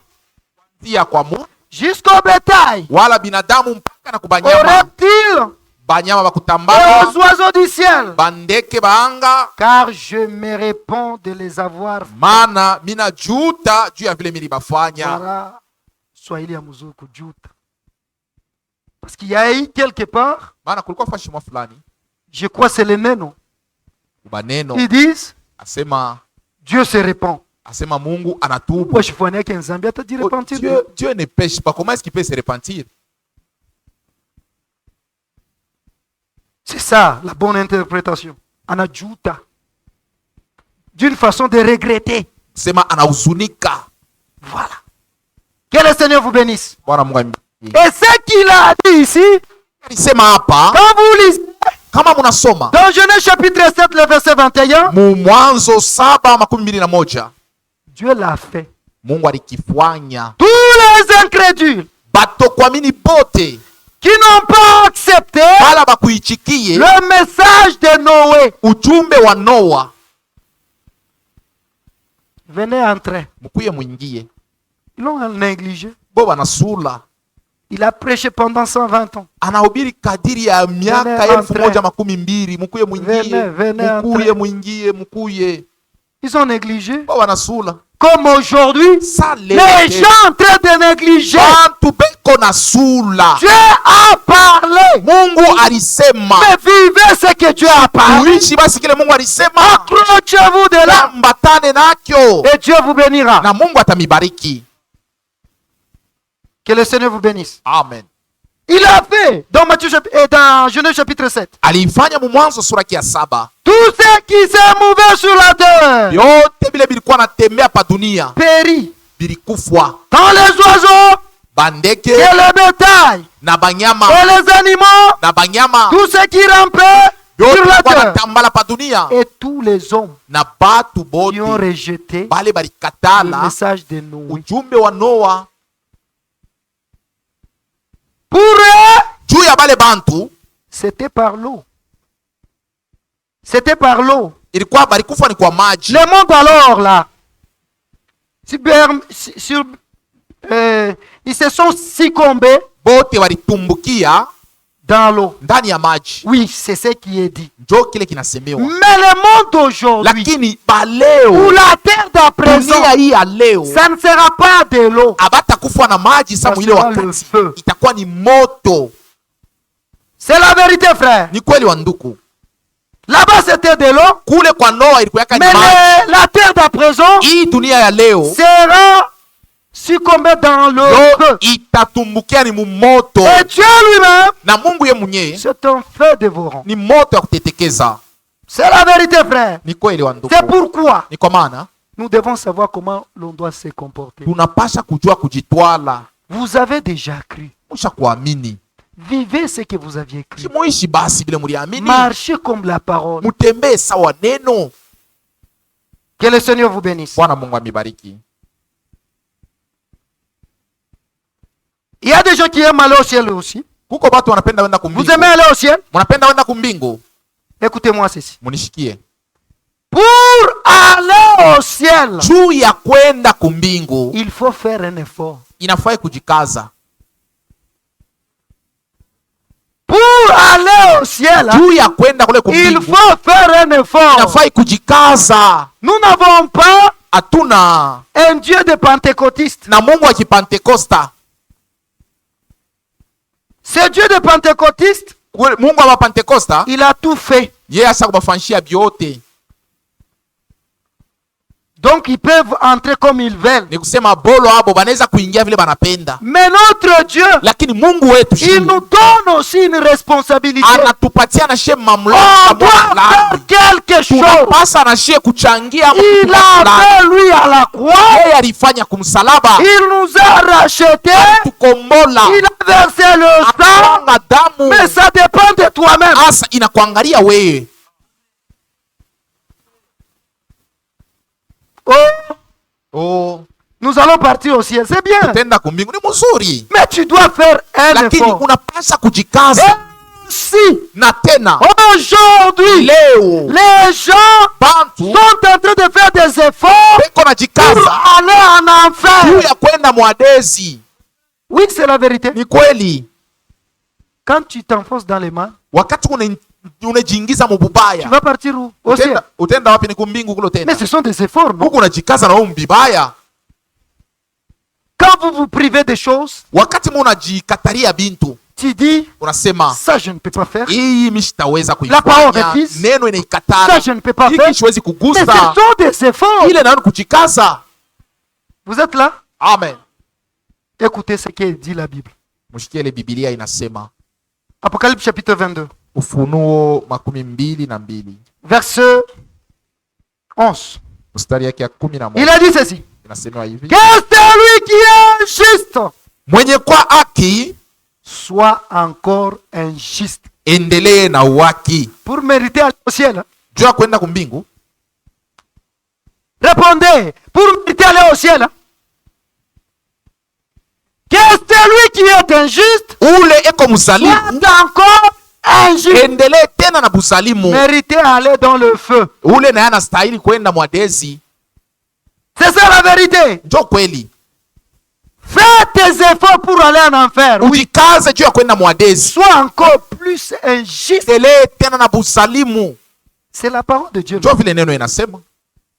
tia kwa mu jusqu'au bétail, wala binadamu mpaka na aux kubanyama, reptiles banyama et bakutambala, aux oiseaux du ciel, bandeke baanga, car je me réponds de les avoir. maana mina juta juu ya vile milibafanya. Voilà, Swahili ya mzuri kujuta. Parce qu'il y a eu quelque part, Maana kulikuwa fashimwa fulani je crois c'est les neno, baneno ils disent asema Dieu se répand. Mungu anatubu. Moi je vois qu'un Zambia t'a dit Oh, repentir. Dieu ne pêche pas. Comment est-ce qu'il peut se repentir? C'est ça la bonne interprétation. Anajuta. D'une façon de regretter. Sema anahuzunika. Voilà. Que le Seigneur vous bénisse. Bwana Mungu ambariki. Et ce qu'il a dit ici, Alisema hapa quand vous lisez kama munasoma dans Genèse chapitre 7, le verset 21, mu Mwanzo 7:21, Dieu l'a fait. Mungu alikifanya. Tous les incrédules Batokuamini bote qui n'ont pas accepté wala bakuichikie le message de Noé, ujumbe wa Noa, venez entrer. mukuye mwingie. Ils l'ont négligé. Bo banasula. Il a prêché pendant 120 ans. Anahubiri kadiri ya miaka Venez 1120. Mukuye mwingie. Venez Mukuye entrer. mwingie, mukuye. Ils ont négligé. Bo banasula. Comme aujourd'hui, Sa les gens en train de négliger. bantu beko nasula. Dieu a parlé. Mungu alisema. Mais vivez ce que Dieu a parlé. Uishi basi kile Mungu alisema. Accrochez-vous de là. Ambatane nakyo. Et Dieu vous bénira. Na Mungu atamibariki. Que le Seigneur vous bénisse. Amen. Il a fait dans dans Genèse chapitre 7. Aliifanya mu Mwanzo sura ya 7. Tout ce qui s'est mouvé sur la terre Yote vile bilikuwa natembea pa dunia périt. bilikufwa. Dans les oiseaux Bandeke et le bétail na banyama et les animaux, na banyama tout ce qui rampait yote sur la bilikuwa terre. natambala pa dunia Et tous les hommes na batu qui ont bote rejeté bale le balikatala message de Noé. ujumbe wa Noa. Pour eux, Juu ya bale bantu c'était par l'eau. C'était par l'eau. ilikuwa balikufa ni kwa maji. Le monde alors là, ils se sont succombés Bote walitumbukia dans l'eau. ndani ya maji. Oui, c'est ce qui est dit. Njo kile kinasemewa. Mais le monde d'aujourd'hui, Lakini ou baleo la terre d'à présent, dunia hii ya leo ça ne sera pas de l'eau. abatakufa na maji sa mwile sera le wakati feu. itakuwa ni moto. C'est la vérité, frère. Ni kweli wa nduku. Là-bas, c'était de l'eau. Kule kwa Noa ilikuwa yaka ni Mais maji. la terre d'à présent Hii dunia ya leo sera succombée dans le yo feu. itatumbukia ni mu moto. Et Dieu lui-même, Na Mungu ye mwenyewe c'est un feu dévorant. ni moto ya kutetekeza. C'est la vérité, frère. Ni kweli wa nduku. C'est pourquoi Ni kwa maana nous devons savoir comment l'on doit se comporter. tunapasha kujua kujitwala. Vous avez déjà cru. Musha kuamini. Vivez ce que vous aviez cru. Simuishi basi vile muliamini. Marchez comme la parole. Mutembee sawa neno. Que le Seigneur vous bénisse. Bwana Mungu amibariki. Il y a des gens qui aiment aller au ciel aussi. Kuko batu wanapenda wenda Vous kumbingu. aimez aller au ciel? Munapenda wenda kumbingu. Écoutez-moi ceci. Munishikie. Pour aller au ciel, Juu ya kwenda kumbingu il faut faire un effort. inafai kujikaza. Pour aller au ciel, Juu ya kwenda kule il kumbingu faut faire un effort. inafai kujikaza. Nous n'avons pas Hatuna un Dieu de pentecôtiste. na Mungu wa Kipentekosta. Ce Dieu de pentecôtiste, Mungu wa Pentekosta il a tout fait. yeye asa kubafanyishia byote. Donc ils peuvent entrer comme ils veulent. Ni kusema bolo abo banaweza kuingia vile banapenda. Mais notre Dieu, Lakini Mungu wetu il nous donne aussi une responsabilité. anatupatia na shie On mamlaka doit faire quelque chose. tunapasa na shie kuchangia Il a fait lui à la croix. yeye alifanya kumsalaba. Il nous a rachetés. Tukombola Il a versé le sang. akanga damu. Mais ça dépend de toi-même. Asa inakuangalia wewe. Oh, nous allons partir au ciel. C'est bien. Tenda kumbingu ni mzuri. Mais tu dois faire un Lakini effort. unapasha kujikaza. Si Na tena aujourd'hui leo les gens bantu sont en train de faire des efforts beko na pour jikaza aller en juu enfer. ya kwenda mwadezi. Oui, c'est la vérité. Ni kweli. Quand tu t'enfonces dans les mains, wakati unajiingiza tu mububaya, vas partir où? Au ciel. utenda wapi? Ni kumbingu kule Mais tena. ce sont des efforts, non? Huko unajikaza na wewe mbibaya. Quand vous vous privez des choses, Wakati unajikataria bintu, tu dis, unasema ça je ne peux pas faire. hii mimi sitaweza La parole kuifanya, refuse. neno Ça inaikatara, je ne peux pas hiki faire. siwezi Mais ce kugusa. sont des efforts. Ile nayo ni kujikaza. Vous êtes là? Amen. Écoutez ce que dit la Bible. Mshikie ile Biblia inasema, Apocalypse chapitre 22, Ufunuo 22 verset 11. mstari yake ya Il 11 a dit ceci. inasema hivi: Que celui qui est juste mwenye kwa haki soit encore injuste. endelee na uwaki. Pour mériter aller au ciel. Hein? Juu ya kwenda kumbingu, Répondez. Pour mériter aller au ciel. Hein? Que celui qui est injuste ule eko msalimu soit encore injuste. endelee tena na busalimu. Mériter aller dans le feu. Ule naye anastahili kwenda mwadezi. C'est ça la vérité. Njo kweli. Fais tes efforts pour aller en enfer. Oui. Ujikaze juu ya kwenda mwadezi. Sois encore plus injuste. Endelee tena na busalimu. C'est la parole de Dieu. Njo vile neno inasema.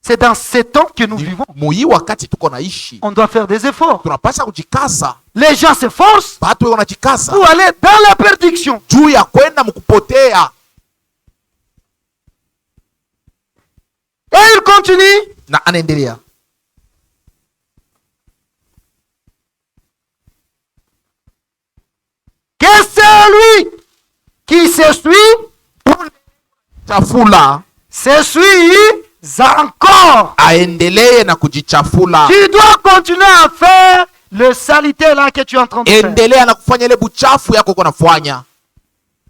C'est dans ce temps que nous vivons. Muyi wakati tuko naishi, On doit faire des efforts. tunapaswa kujikaza. Les gens s'efforcent Watu wanajikaza pour aller dans la perdition. juu ya kwenda mkupotea. Et il continue. Na anaendelea, Que celui qui se suit, chafula se suit encore. aendelee na kujichafula. Tu dois continuer à faire le salité là que tu es en train de faire. Endelea na kufanya ile buchafu yako uko nafanya.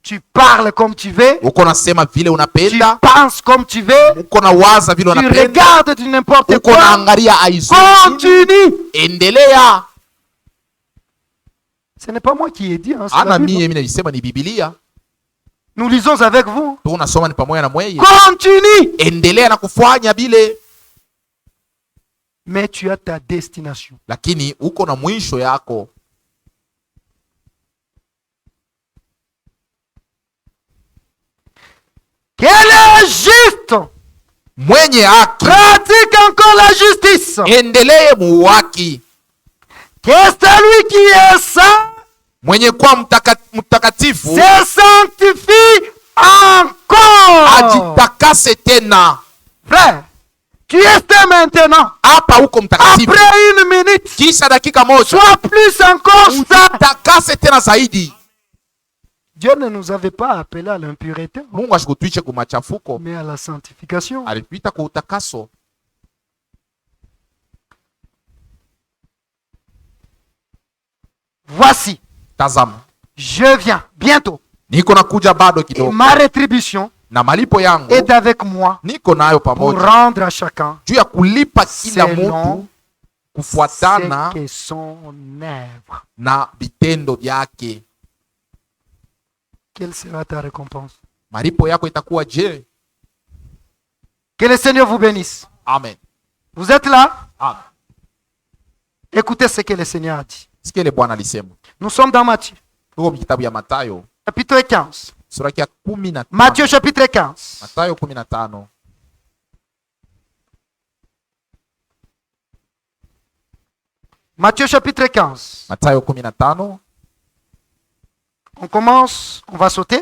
Tu parles comme tu veux. Uko nasema vile Tu unapenda, penses comme tu veux. uko na waza vile Tu unapenda, regardes du n'importe uko quoi. naangalia aizu. Continue. Endelea. Ce n'est pas moi qui ai dit. Hein, c'est la Ana Bible. mie mimi naisema ni Biblia. Nous lisons avec vous. Tunasoma ni pamoja na mweye. Continue. Endelea na kufanya vile, Mais tu as ta destination. lakini uko na mwisho yako. Quel est juste? Mwenye haki Pratique encore la justice. endelee muuwaki. Que celui qui est saint Mwenye kuwa mtakatifu se sanctifie encore. ajitakase tena. Frère, tu es saint maintenant. Hapa uko mtakatifu, Après une minute, kisha dakika moja sois plus encore saint. ujitakase tena zaidi. Dieu ne nous avait pas appelés à l'impureté, Mungu ashikutuiche kumachafuko, mais à la sanctification. alituita kwa utakaso. Voici, Tazama, je viens bientôt. niko nakuja bado Et kidogo, ma rétribution na malipo yangu est avec moi niko nayo pour pamoja, rendre à chacun juu ya kulipa kila selon mtu kufuatana ce que son œuvre. na vitendo vyake. Quelle sera ta récompense? Malipo yako itakuwa je? Que le Seigneur vous bénisse. Amen. Vous êtes là? Amen. Écoutez ce que le Seigneur a dit. Sikia ile Bwana alisema. Nous sommes dans Matthieu, Tuko kitabu ya Mathayo chapitre 15. sura ya 15. Matthieu, chapitre 15. Mathayo 15. Matthieu, chapitre 15. Mathayo 15 On commence, on va sauter.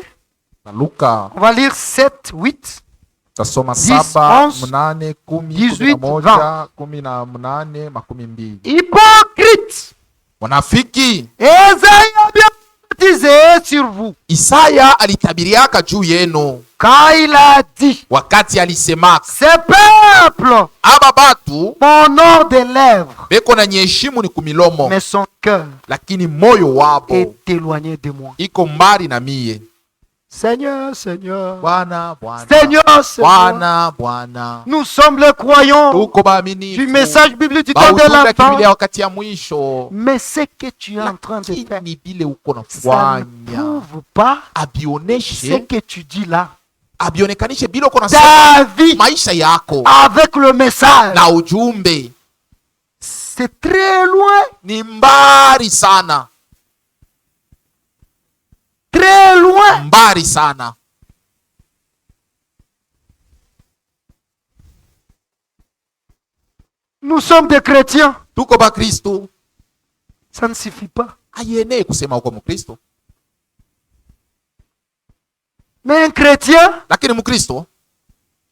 na Luka On va lire 7, 8. tasoma 10, 7, 11, 8, 10, 18, 11, 18, 12. Hypocrite! Wanafiki, Esaïe a bien prophétisé sur vous. Isaya alitabiriaka juu yenu Quand il a dit, wakati alisemaka, ce peuple, aba batu mon nom des lèvres, beko na nyeshimu ni kumilomo, mais son cœur lakini moyo wabo est éloigné de moi. iko mbali na mie. Seigneur, Seigneur, Bwana, Bwana, Seigneur, Seigneur, Bwana, Bwana, nous sommes les croyants tuko baaminifu du message biblique du temps de baujumbe ya l'enfant. Biblia wakati ya mwisho, Mais ce que tu es en train de faire, lakini vile uko ça ne nafanya prouve pas ce abioneshe, que tu dis là. abionekanishe bila uko nasema Ta vie maisha yako avec le message, na ujumbe c'est très loin. ni mbali sana. très loin. mbali sana. Nous sommes des chrétiens. Tuko ba Kristo, Ça ne suffit pas. haienei kusema uko Mkristo, Mais un chrétien lakini Mkristo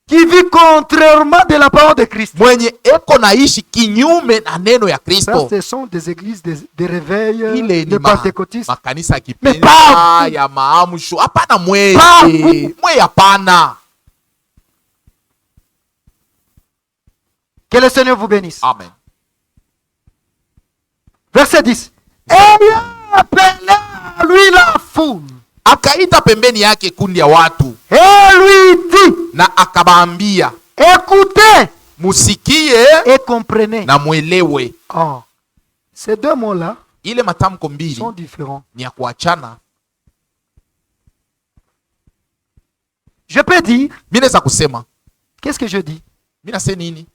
qui vit contrairement de la parole de Christ. mwenye eko naishi kinyume na neno ya Ça, Kristo, ce sont des églises de réveil, ile de ni pentecôtistes. makanisa ya Mais kipenza pas- ya maamsho. Hapana Pas- mwe, hapana. Que le Seigneur vous bénisse. Amen. Verset 10. Ayant appelé à lui la foule, Akaita pembeni yake kundi ya watu et lui dit, na akabaambia, écoutez musikie et comprenez. na mwelewe. Oh, ces deux mots-là Ile matamko mbili sont différents. ni ya kuachana. Je peux dire, Mimi naweza kusema, qu'est-ce que je dis? mimi nasema nini?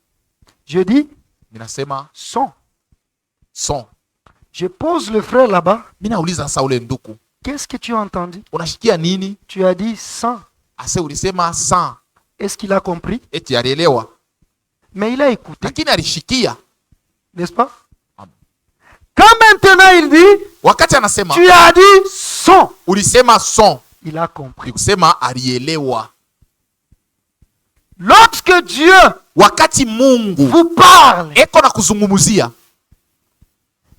Je dis Mimi nasema son. son. Je pose le frère là-bas. Mimi nauliza sasa ule nduku, Qu'est-ce que tu as entendu? unashikia nini? Tu as dit sans. Ase ulisema san, Est-ce qu'il a compris? eti alielewa, Mais il a écouté, lakini alishikia. n'est-ce pas? Amen. Quand maintenant il dit, Wakati anasema tu as dit son, ulisema son, il a compris. ni kusema alielewa. Lorsque Dieu Wakati Mungu vous parle, eko na kuzungumzia,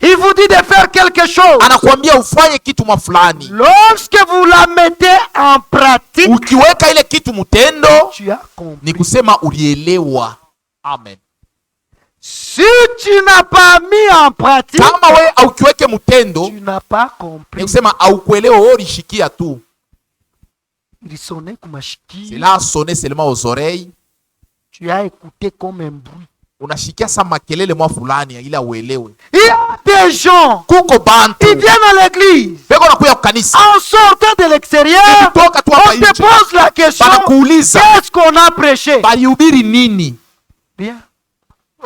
il vous dit de faire quelque chose. anakuambia ufanye kitu fulani, Lorsque vous la mettez en pratique, ukiweka ile kitu mtendo, tu as ni compris. kusema ulielewa. Amen. Si tu n'as pas mis en pratique, Kama we aukiweke mtendo, tu n'as pas ni compris. kusema aukuelewa, wewe ulishikia tu. Il sonnait comme un chiqui. Cela a sonné seulement aux oreilles. Tu as écouté comme un bruit. Unashikia sa makelele mwa fulani ila uelewe. Il y a des gens Kuko bantu qui viennent à l'église. beko nakuya kukanisa, En sortant de l'extérieur, ukitoka tu hapa on te nje pose la question, banakuuliza qu'est-ce qu'on a prêché? balihubiri nini Bien.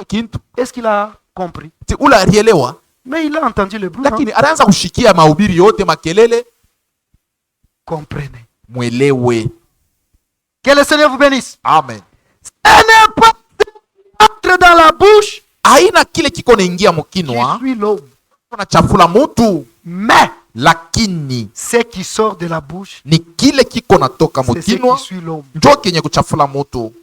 kintu, Est-ce qu'il a compris? ti ula alielewa, Mais il a entendu le bruit. Hein? lakini anaanza kushikia mahubiri yote makelele. Comprenez. Mwelewe. Que le Seigneur vous bénisse. Amen. Ce n'est pas entre dans la bouche Haina kile kiko naingia qui mkinwa suit l'homme. kuna chafula mutu, Mais lakini ce qui sort de la bouche, ni kile kiko natoka c'est ce mkinwa qui suit l'homme. njo kenye kuchafula mutu.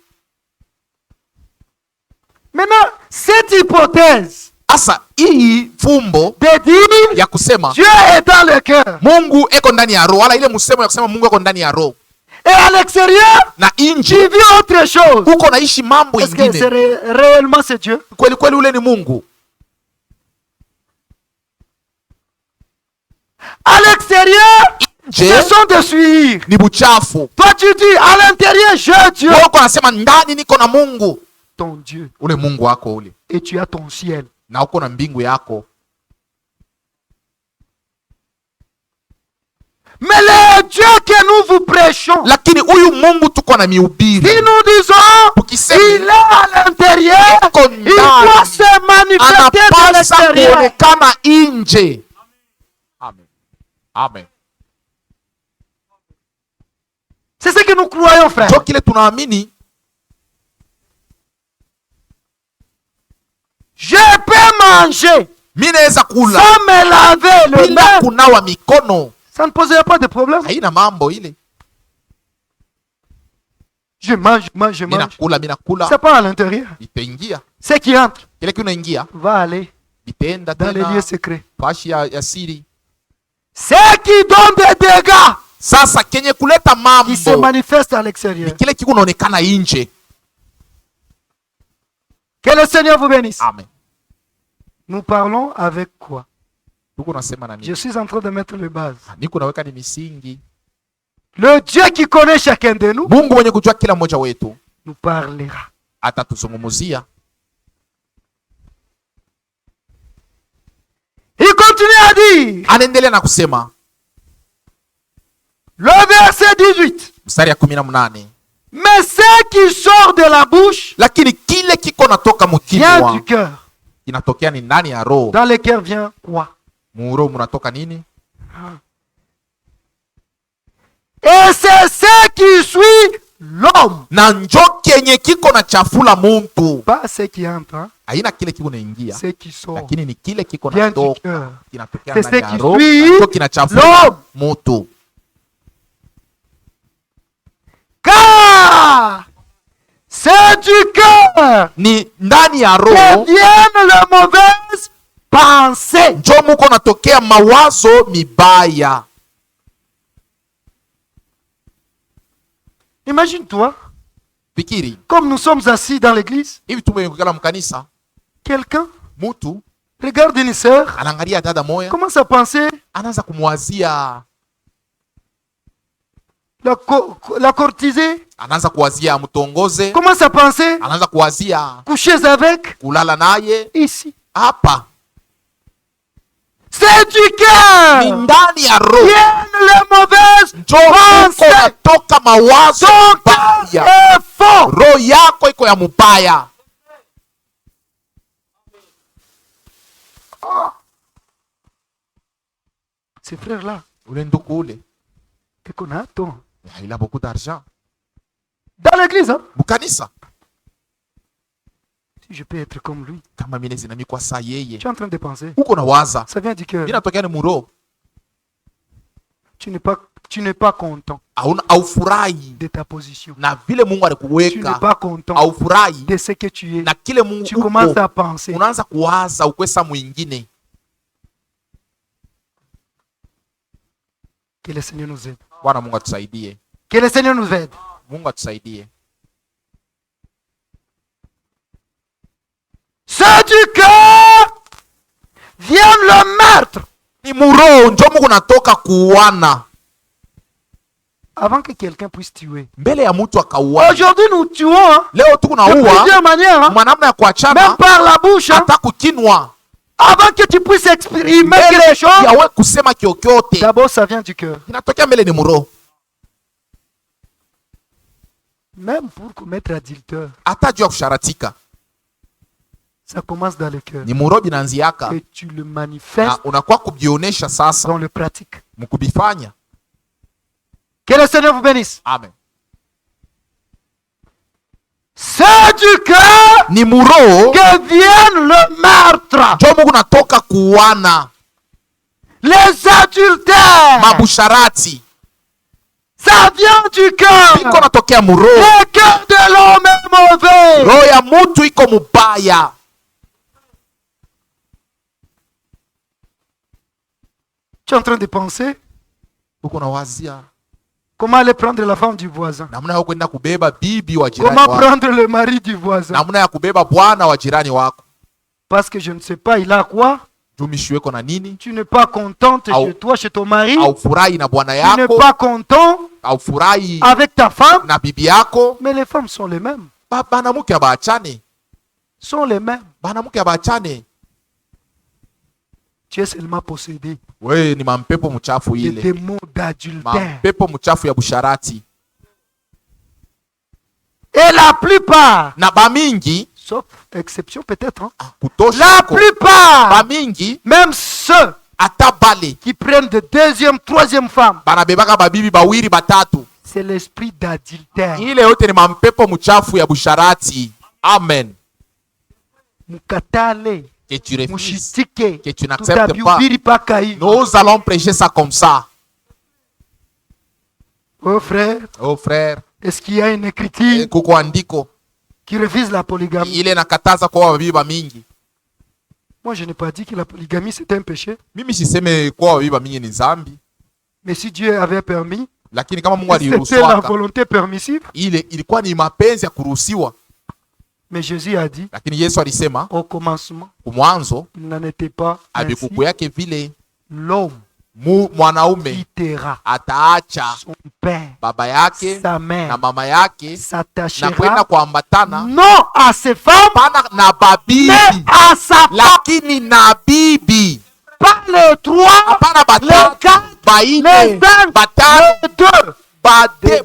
Maintenant, cette hypothèse Asa hii fumbo de dire ya kusema Dieu est dans le cœur Mungu eko ndani ya roho, wala ile msemo ya kusema Mungu eko ndani ya roho et à l'extérieur, na tu inji vis autre chose. huko naishi mambo Est-ce que c'est ingine, réellement c'est Dieu? kweli kweli ule ni Mungu. À l'extérieur, Je ce sont des suirs. ni buchafu. Toi, tu dis à l'intérieur, j'ai Dieu. Wewe uko nasema ndani niko na Mungu, Ton Dieu. ule Mungu wako ule, Et tu as ton ciel. na uko na mbingu yako. Mais le Dieu que nous vous prêchons, Lakini huyu Mungu tuko na si mihubiri, nous disons, tukisema il est à l'intérieur, eko il doit ndani, se manifester de anapasa l'extérieur. kuonekana nje. Amen. Amen. C'est ce que nous croyons, frère. Ndio kile tunaamini. Je peux manger Mimi naweza kula sans me laver le bila main. kunawa mikono, Ça ne poserait pas de problème. haina mambo ile. Je mange, mange, Mimi mange. nakula, C'est pas à l'intérieur. itaingia Ce qui entre kile kinaingia, va aller itaenda dans les lieux tena secrets. fashi ya siri. Ce qui donne des dégâts, Sasa kenye kuleta qui se mambo manifeste à l'extérieur. ni kile kiko naonekana nje. Que le Seigneur vous bénisse. Amen. Nous parlons avec quoi? Tuko nasema na Je nini? suis en train de mettre les bases. Niko naweka ni misingi. Le Dieu qui connaît chacun de nous Mungu mwenye kujua kila mmoja wetu nous parlera. atatuzungumzia. Il continue à dire, Anaendelea na kusema le verset 18, mstari ya 18, mais ce qui sort de la bouche lakini kile kiko natoka vient mkinwa du cœur. kinatokea ni ndani ya roho. Dans le cœur vient quoi? Muroho munatoka nini? Et c'est ce qui suit l'homme. na njo kenye kiko na chafula muntu. Pas ce qui entre, hein, Haina kile kiko naingia, ce qui sort. lakini ni kile kiko Vient du natoka, cœur. kinatokea C'est ndani ce ya qui roho, suit na njo kinachafula l'homme. mutu. Car c'est du cœur Ni ndani ya que roho viennent les mauvaises pensées. njo muko natokea mawazo mibaya. Imagine-toi, Fikiri comme nous sommes assis dans l'église, hivi, tumekala mkanisa, quelqu'un mutu regarde une sœur, anaangalia dada moya, commence à penser anaanza kumwazia, la courtiser, anaanza kuwazia mtongoze, commence à penser anaanza kuwazia coucher avec kulala naye ici. hapa. C'est du Ni cœur. ndani ya roho Viennent les mauvaises njo uko pensées. natoka mawazo Ton mabaya. cœur est fort. Roho yako iko ya mubaya. Ces frères-là, Ule ndugu ule que qu'on attend. il a beaucoup d'argent Dans l'église, hein? mukanisa, Si je peux être comme lui. kama mine zinami kwa saa yeye, Tu es en train de penser. uko na waza Ça vient du cœur. inatokea ni muro, Tu n'es pas content aufurahi de ta position. na vile Mungu Tu n'es alikuweka, pas content aufurahi de ce que tu es. na kile Mungu Tu commences uko, à penser. unaanza kuwaza ukwesa mwingine. Que le Seigneur nous aide. Bwana Mungu atusaidie, Que le Seigneur nous aide. Mungu atusaidie. C'est du cœur vient le meurtre. Ni muro njo Mungu natoka kuuana, Avant que quelqu'un puisse tuer. mbele ya mtu akauana. Aujourd'hui, nous tuons hein, Leo tuko de naua plusieurs manières. Hein, mwanamna ya même kuachana par la bouche. Hein, hata kukinwa, avant que tu puisses exprimer mbele quelque chose. yawe kusema kyokyote, D'abord, ça vient du cœur. inatokea mbele ni muro. Même pour commettre adultère, Hata juu ya kusharatika ça commence dans le cœur. ni muro binaanziaka, Et tu le manifestes na unakuwa kubionesha sasa dans le pratique. mukubifanya. Que le Seigneur vous bénisse. Amen. C'est du cœur Ni muro que vient le meurtre. njo Mungu natoka kuuana, Les adultères. mabusharati Ça vient du cœur. iko natokea muro. Le cœur de l'homme est mauvais. Roho ya mutu iko mubaya. Tu es en train de penser Uko nawazia comment aller prendre la femme du voisin. namna ya kwenda kubeba bibi wa jirani Comment wako, prendre le mari du voisin. namna ya kubeba bwana wa jirani wako. Parce que je ne sais pas, il a quoi. Tumishi weko na nini, Tu n'es pas contente Au- chez toi, chez ton mari. aufurahi na bwana Tu n'es yako, pas content aufurahi avec ta femme. na bibi yako. Mais les femmes sont les mêmes. Banamuke abaachane, Sont les mêmes. banamuke abaachane. Tu es seulement possédé We ni mampepo mchafu de ile, démons d'adultère. mampepo mchafu ya busharati. Et la plupart, Na bamingi sauf exception peut-être, hein, kutosha la ko, plupart, bamingi même ceux ata bale qui prennent de deuxième, troisième femme, banabebaka babibi bawiri batatu. c'est l'esprit d'adultère. Ile yote ni mampepo mchafu ya busharati. Amen. Mukatale, Que tu refuses, mushitike, que tu n'acceptes pas. tutabiubiri paka hivi. Nous allons prêcher ça comme ça. Oh frère, Oh frère, est-ce qu'il y a une écriture kuko andiko qui refuse la polygamie? ile nakataza kwa babibi bamingi. Moi, je n'ai pas dit que la polygamie c'est un péché. Mimi siseme kwa babibi bamingi ni zambi, Mais si Dieu avait permis, lakini kama Mungu c'était la aliruhusiwaka, volonté permissive. ile ilikuwa ni mapenzi ya kuruhusiwa. Mais Jésus a dit, Lakini Yesu alisema au commencement, kumwanzo il n'en était pas ainsi. abikuku yake vile L'homme mwanaume quittera ataacha son père, baba yake sa na mère, mama yake na s'attachera kwenda kuambatana non à ses femmes, pana na babibi, mais à sa femme. lakini na bibi. Pas les trois, Hapana les batatu, quatre, baine, les cinq, batano, les deux.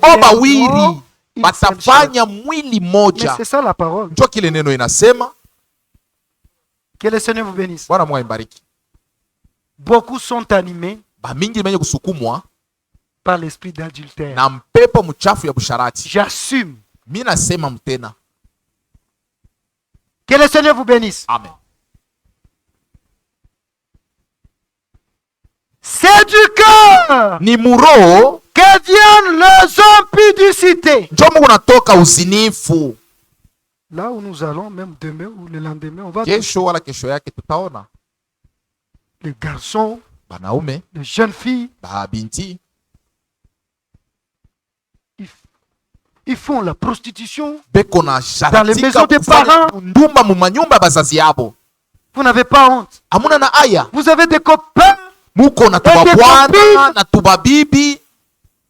bo bawiri Ils batafanya mwili Mais moja. c'est ça la parole. Njo kile neno inasema. Que le Seigneur vous bénisse. Bwana Mungu aibariki. Beaucoup sont animés Bamingi menye kusukumwa par l'esprit d'adultère. na mpepo mchafu ya busharati. J'assume. Mi nasema mtena. Que le Seigneur vous bénisse. Amen. C'est du cœur Ni muroho que viennent les impudicités. njo Mungu natoka uzinifu. Là où nous allons, même demain ou le lendemain, on va Kesho wala kesho yake tutaona les garçons, banaume les jeunes filles, babinti ils font la prostitution. beko na Dans les maisons des parents. ndumba mu manyumba ya bazazi yabo. Vous n'avez pas honte. Hamuna na aya. Vous avez des copains Muko na tubabwana na tubabibi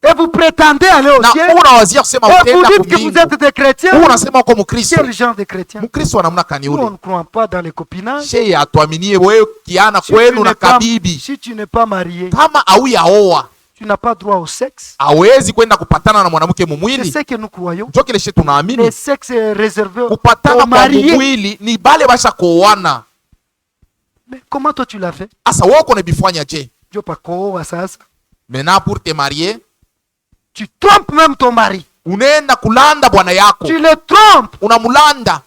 et vous prétendez aller au na ciel. unawazia kusema Et vous utenda dites que vous kumbingu. êtes des chrétiens. Unasema uko mkristo. Quel genre de chrétiens? Mkristo anamna kani Nous, on ule. ne croit pas dans les copinages. Sheye atuaminie wewe kiana Si tu kwenu na n'es pas- kabibi. si tu n'es pas marié, Kama auya oa tu n'as pas droit au sexe. hawezi kwenda kupatana na mwanamke C'est mumwili. ce que nous croyons. Njo kile she Le tunaamini. sexe est réservé aux Kupatana kwa mariés. mumwili ni bale basha kuoana. Mais comment toi tu l'as fait? Asa woko nebifanya je? Dieu pas quoi ça? Maintenant pour te marier, Tu trompes même ton mari. unaenda kulanda bwana yako. Tu le trompes. Unamulanda.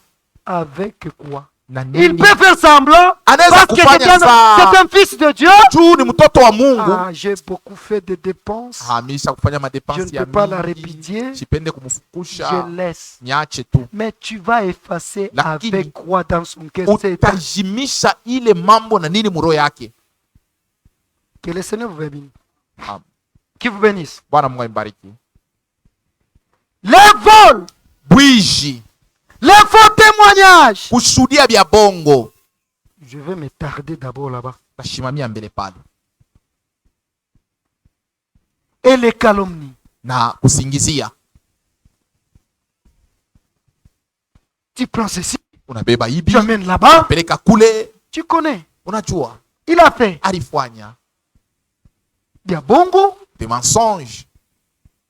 Avec quoi? Na Il nini? peut faire semblant Anaweza parce que kufanya c'est un fils de Dieu. juu ni mtoto wa Mungu. Ah, j'ai beaucoup fait de dépenses. Hamisha kufanya Je madepansi ne ya peux pas la mingi. répudier. Sipende Je kumfukusha. laisse. Niache tu. Mais tu vas effacer Lakini, avec quoi dans son cœur? C'est Utajimisha ile mambo na nini muro yake. que le Seigneur vous bénisse. Amen. Qui vous bénisse. Bwana Mungu ambariki. Les vols, Bwiji, les faux témoignages. kushuhudia bya bongo. Je vais me tarder d'abord là-bas. Tashimamia mbele pale. Et les calomnies. Na kusingizia. Tu prends ceci, Unabeba hibi, tu amènes là-bas. peleka kule. Tu connais. Unajua, Il a fait. alifanya Il y a bongo. des mensonges.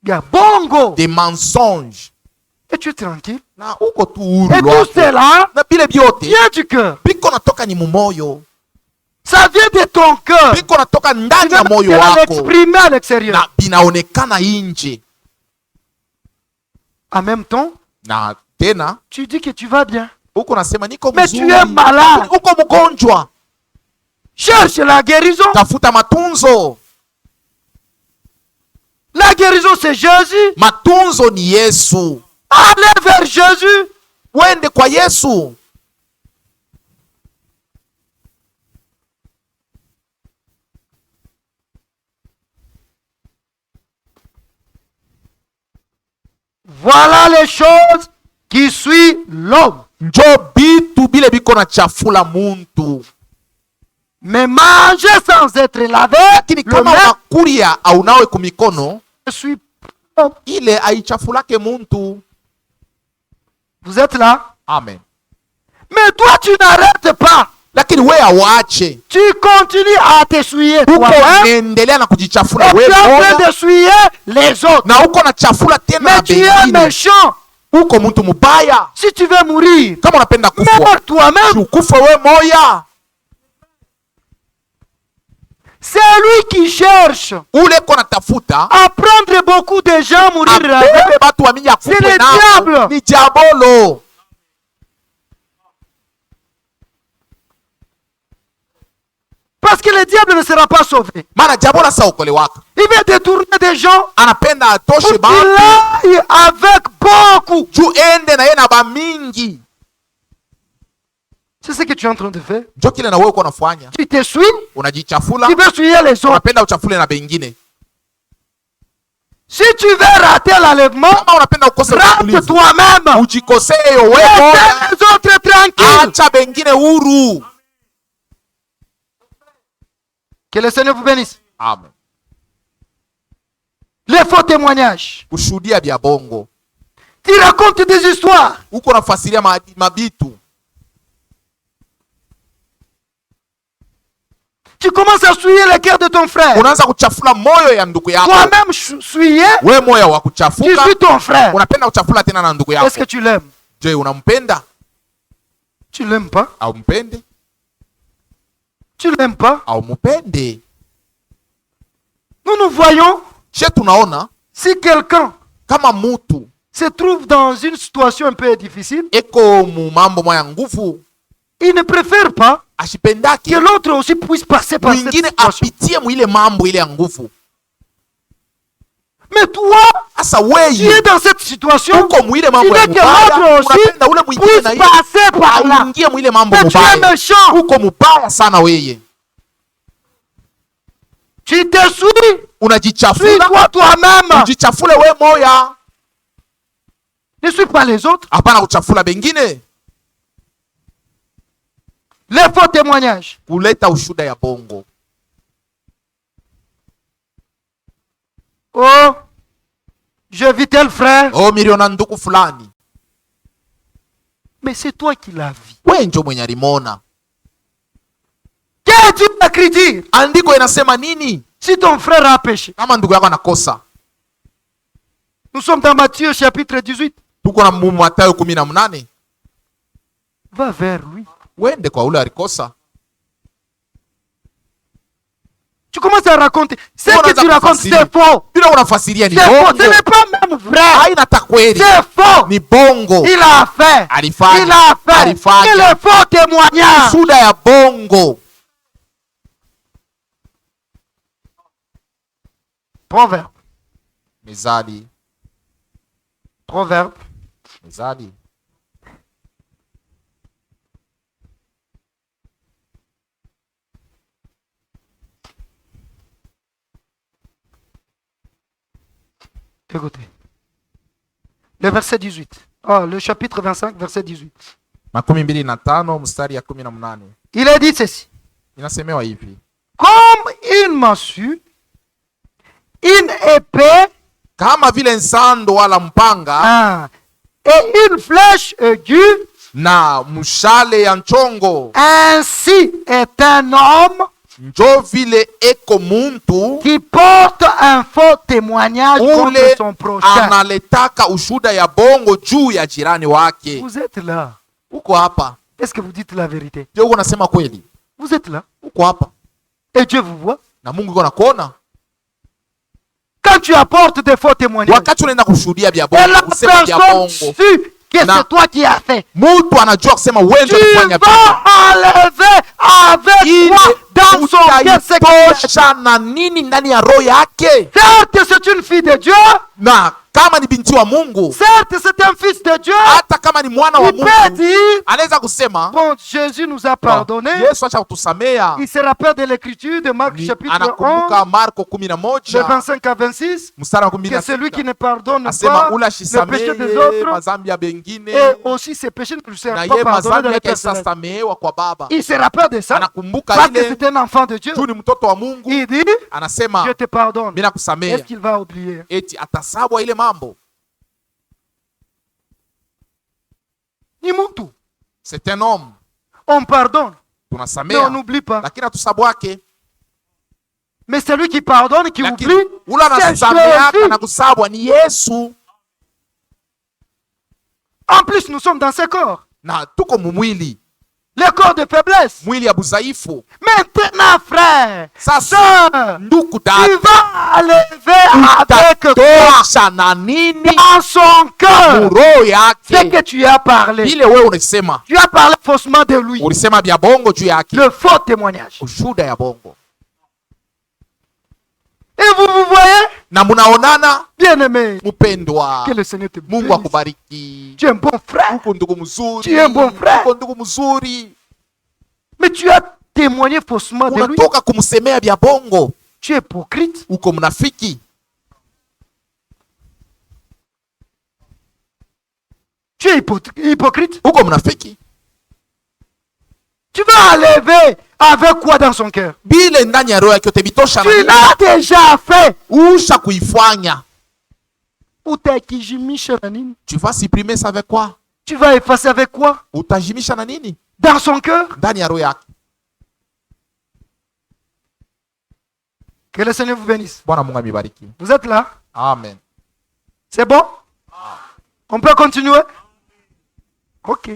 Il y a bongo. Des mensonges. Et tu es tranquille. Na uko tu huru Et tout lwako. cela Na bile byote vient du cœur. biko natoka ni mumoyo. Ça vient de ton cœur. Biko natoka Tu ndani ya moyo vas wako. l'exprimer à l'extérieur. Na binaonekana nje. En même temps, Na tena tu dis que tu vas bien. uko nasema niko Mais mzuri. tu es malade. Uko mgonjwa. Cherche la guérison. Tafuta matunzo. La guérison, c'est Jésus. Matunzo ni Yesu. Allez vers Jésus. Wende kwa Yesu. Voilà les choses qui suivent l'homme. Njo bitu bile biko na chafula muntu. Mais manger sans être lavé, Lakini le kama même unakuria au nawe kumikono, suit. ile aichafulake muntu. Vous êtes là? Amen. Mais toi, tu n'arrêtes pas. Lakini we awache. Tu continues à t'essuyer Uko toi-même. unaendelea na kujichafula Et we tu es en train moja. d'essuyer les autres. Na uko na chafula tena na Mais tu es bengine. méchant. Uko mtu mubaya. Si tu veux mourir, Kama unapenda kufwa, meurs toi-même. ukufa we moya. C'est lui qui cherche Ule ko natafuta à prendre beaucoup de gens mourir avec. abebe batu wa mingi C'est akufe le nao. diable. Ni diabolo. Parce que le diable ne sera pas sauvé. Maana diabolo saokolewaka. Il va détourner des gens Anapenda atoshe pour qu'il bantu aille avec beaucoup. juu ende na ye na bamingi. C'est ce que tu es en train de faire. Njo kile na wewe uko unafanya. Tu t'essuies, Unajichafula, tu veux essuyer les autres. unapenda uchafule na bengine. Si tu veux rater l'enlèvement, Kama unapenda ukose rate utulivu, toi-même. ujikosee wewe Laisse moja. les autres tranquilles. Acha bengine huru. Que le Seigneur vous bénisse. Amen. Les faux témoignages. Kushuhudia bya bongo. Tu racontes des histoires. Uko nafasiria mabitu. Tu commences à souiller le cœur de ton frère. Unaanza kuchafula moyo ya ndugu yako. Toi-même souiller, We moyo wa tu kuchafuka. suis ton frère. Unapenda kuchafula tena na ndugu Est-ce que yako. tu l'aimes? Je, unampenda Tu l'aimes pas? au mpende Tu l'aimes pas? au mupende? Nous nous voyons. She tunaona si quelqu'un kama mutu se trouve dans une situation un peu difficile, eko mu mambo moya nguvu, il ne préfère pas ashipendaki que l'autre aussi puisse passer par cette mwingine situation. apitie mwile mambo ile ya nguvu. Mais toi, Asa tu es weye dans cette situation, uko mwile tu mambo ya veux que mubaya, l'autre aussi unapenda ule mwingine puisse na yeye passer par là. aingie mwile mambo Mais tu es mubaya. méchant. Uko mubaya sana weye, Tu te suis, unajichafula, suis-toi toi-même. ujichafule we moya, Ne suis pas les autres. hapana kuchafula bengine. Les faux témoignages. Kuleta ushuda ya bongo. Oh, je vis tel frère. Oh, miliona nduku fulani, Mais c'est toi qui l'as vu. we njo mwenye alimona. Qu'est-ce que tu écrit dire? Andiko inasema nini Si ton frère a péché. kama ndugu yako anakosa? Nous sommes dans Matthieu chapitre 18. Tuko na Mathayo 18. Va vers lui. Wende kwa ule alikosa. Tu commences à raconter. Ce On que a tu racontes, facile. c'est faux. Bila unafasiria ni C'est faux. bongo. Ce n'est pas même vrai. Haina takweli. C'est faux. Ni bongo. Il a fait. Alifanya. Il a fait. Alifanya. Et le faux témoignage. Shuda ya bongo. Proverbe. Mezali. Proverbe. Mezali. Écoutez. Le verset 18. Oh, le chapitre 25, verset 18. 25 mstari ya 18. Il est dit ceci. Inasemewa hivi. Comme une massue, une épée, Kama vile nsando wala mpanga et une flèche aiguë, na mshale ya nchongo, ainsi est un homme njo vile eko muntu qui porte un faux témoignage contre ule son prochain. analetaka ushuda ya bongo juu ya jirani wake. Vous êtes là. Uko hapa? Est-ce que vous dites la vérité? Je uko nasema kweli? Vous êtes là. Uko hapa? Et Dieu vous voit. Na Mungu yuko nakuona. Quand tu apportes des faux témoignages, Wakati unaenda kushuhudia vya et bongo, la kusema vya personne bongo, sue que Na- c'est toi qui as fait, mtu anajua kusema wewe tu ndio ulifanya vile. vas enlever avec toi dans son cœur ce qu'il a fait. Utaitosha na nini ndani ya roho yake? Certes, c'est une fille de Dieu. Na kama ni binti wa Mungu, Certes, c'est un fils de Dieu. hata kama ni mwana wa Il peut Mungu, dire, anaweza kusema bon, Jésus nous a pardonné. Yesu acha kutusamea. Il se rappelle de l'écriture de Marc chapitre 11, Anakumbuka Marko de 11 25 à 26, mstari wa que celui qui 16, ne pardonne asema pas ule le péché des ashisameye autres, mazambi ya bengine et aussi ses péchés ne lui na seront ye pas pardonnés mazambi dans les yake personnels. sasamehewa kwa Baba. Il se rappelle de ça, Anakumbuka parce que ile c'est un enfant de Dieu. juu ni mtoto wa Mungu, Il dit, anasema je te pardonne. mimi nakusamea. Est-ce qu'il va oublier? Eti atasabwa ile mambo. Ni mtu. C'est un homme. On pardonne, mais on Tunasamea n'oublie pas. lakini hatusabwake. Mais celui qui pardonne, qui Lakini oublie, ule c'est anasameaka Jésus. na kusabwa ni Yesu. En plus, nous sommes dans ce corps. Na tuko mumwili, Le corps de faiblesse. mwili ya budhaifu. Maintenant, frère, Sasa sœur, ndugu tu dada, vas lever avec toi utatosha na nini dans son cœur muroho ce que yake tu as parlé. vile wewe unasema. Tu as parlé faussement de lui. Ulisema vya bongo juu yake, Le faux témoignage. ushuda ya bongo. Et vous voyez, Na munaonana, bien-aimé, mpendwa, que le Seigneur te Mungu bénisse. akubariki. Tu es un bon frère. Uko ndugu mzuri, Tu es un bon frère. uko ndugu mzuri. Mais tu as témoigné faussement de lui. Unatoka kumsemea vya bongo, Tu es hypocrite. uko mnafiki. Tu es hypocrite. Uko mnafiki. Tu vas enlever avec quoi dans son cœur? Bile ndani ya roho yake utavitosha na Tu nini? l'as déjà fait. Usha kuifanya. Utakijimisha na nini? Tu vas supprimer ça avec quoi? Tu vas effacer avec quoi? Utajimisha na nini? Dans son cœur. Ndani ya roho yake. Que le Seigneur vous bénisse. Bwana Mungu amibariki. Vous êtes là? Amen. C'est bon? On peut continuer? Ok.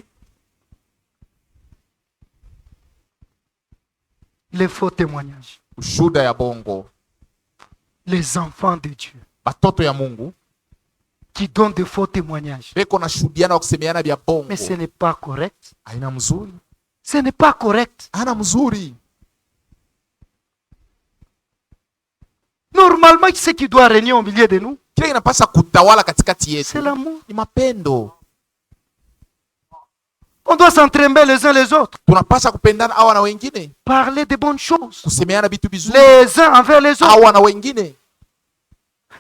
Les faux témoignages. Ushuda ya bongo. les enfants de Dieu batoto ya Mungu qui donnent de faux témoignages. beko na shuhudiana kusemeana vya bongo. Mais ce n'est pas correct. Haina mzuri, Ce n'est pas correct. hana mzuri. Normalement, ce qui doit régner au milieu de nous, Kile kinapasha kutawala katikati yetu c'est l'amour. ni mapendo. On doit s'entraimer les uns les autres. Tunapasha kupendana awa na wengine, Parler de bonnes choses. kusemeana vitu vizuri Les uns envers les autres. awa na wengine.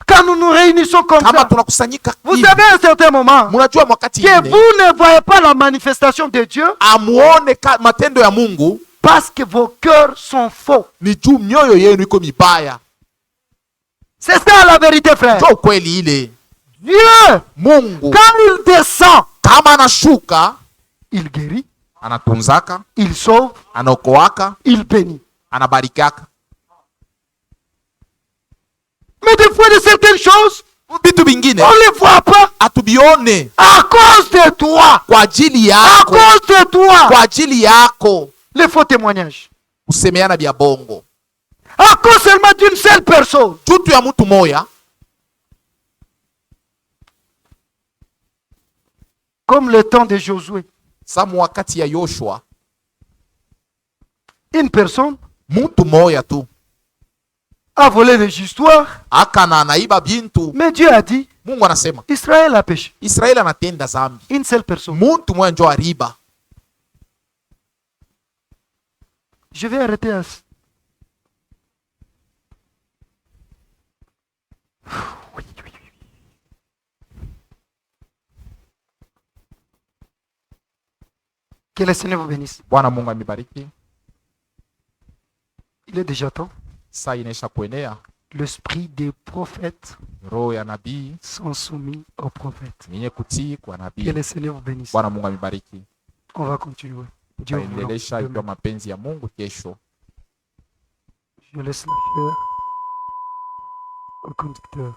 Quand nous nous réunissons comme Kama ça, tunakusanyika vous hivi, savez à un certain moment munajua mwakati que ingine vous ne voyez pas la manifestation de Dieu amuone matendo ya Mungu parce que vos cœurs sont faux. ni juu mioyo yenu iko mibaya. C'est ça la vérité, frère. Ndio ukweli ile. Dieu, Mungu quand il descend, kama anashuka, il guérit, anatunzaka, il sauve, anaokoaka, il bénit. anabarikaka. Mais des fois, de certaines choses, Vitu vingine on ne les voit pas hatubione à cause de toi. kwa ajili À yako, cause de toi. kwa ajili yako Les faux témoignages. kusemeana vya bongo À cause seulement d'une seule personne. juu tu ya mtu moya, Comme le temps de Josué. samu wakati ya Yoshua, Une personne mtu moya tu a volé les histoires. akana anaiba bintu. Mais Dieu a dit, Mungu anasema Israël a péché. Israeli anatenda zambi, Une seule personne. mtu moya njo ariba. Je vais arrêter à... Oui, oui, oui. Que le Seigneur vous bénisse. Bwana Mungu amibariki. Il est déjà temps. Saa inaisha kuenea, L'esprit des prophètes roho ya nabii sont soumis aux prophètes. yenye kutii kwa Que nabii. le Seigneur vous bénisse. Bwana Mungu amibariki. On va continuer. Dieu voulant. Taendelesha ikiwa Demain. mapenzi ya Mungu kesho. Je laisse la chair au conducteur.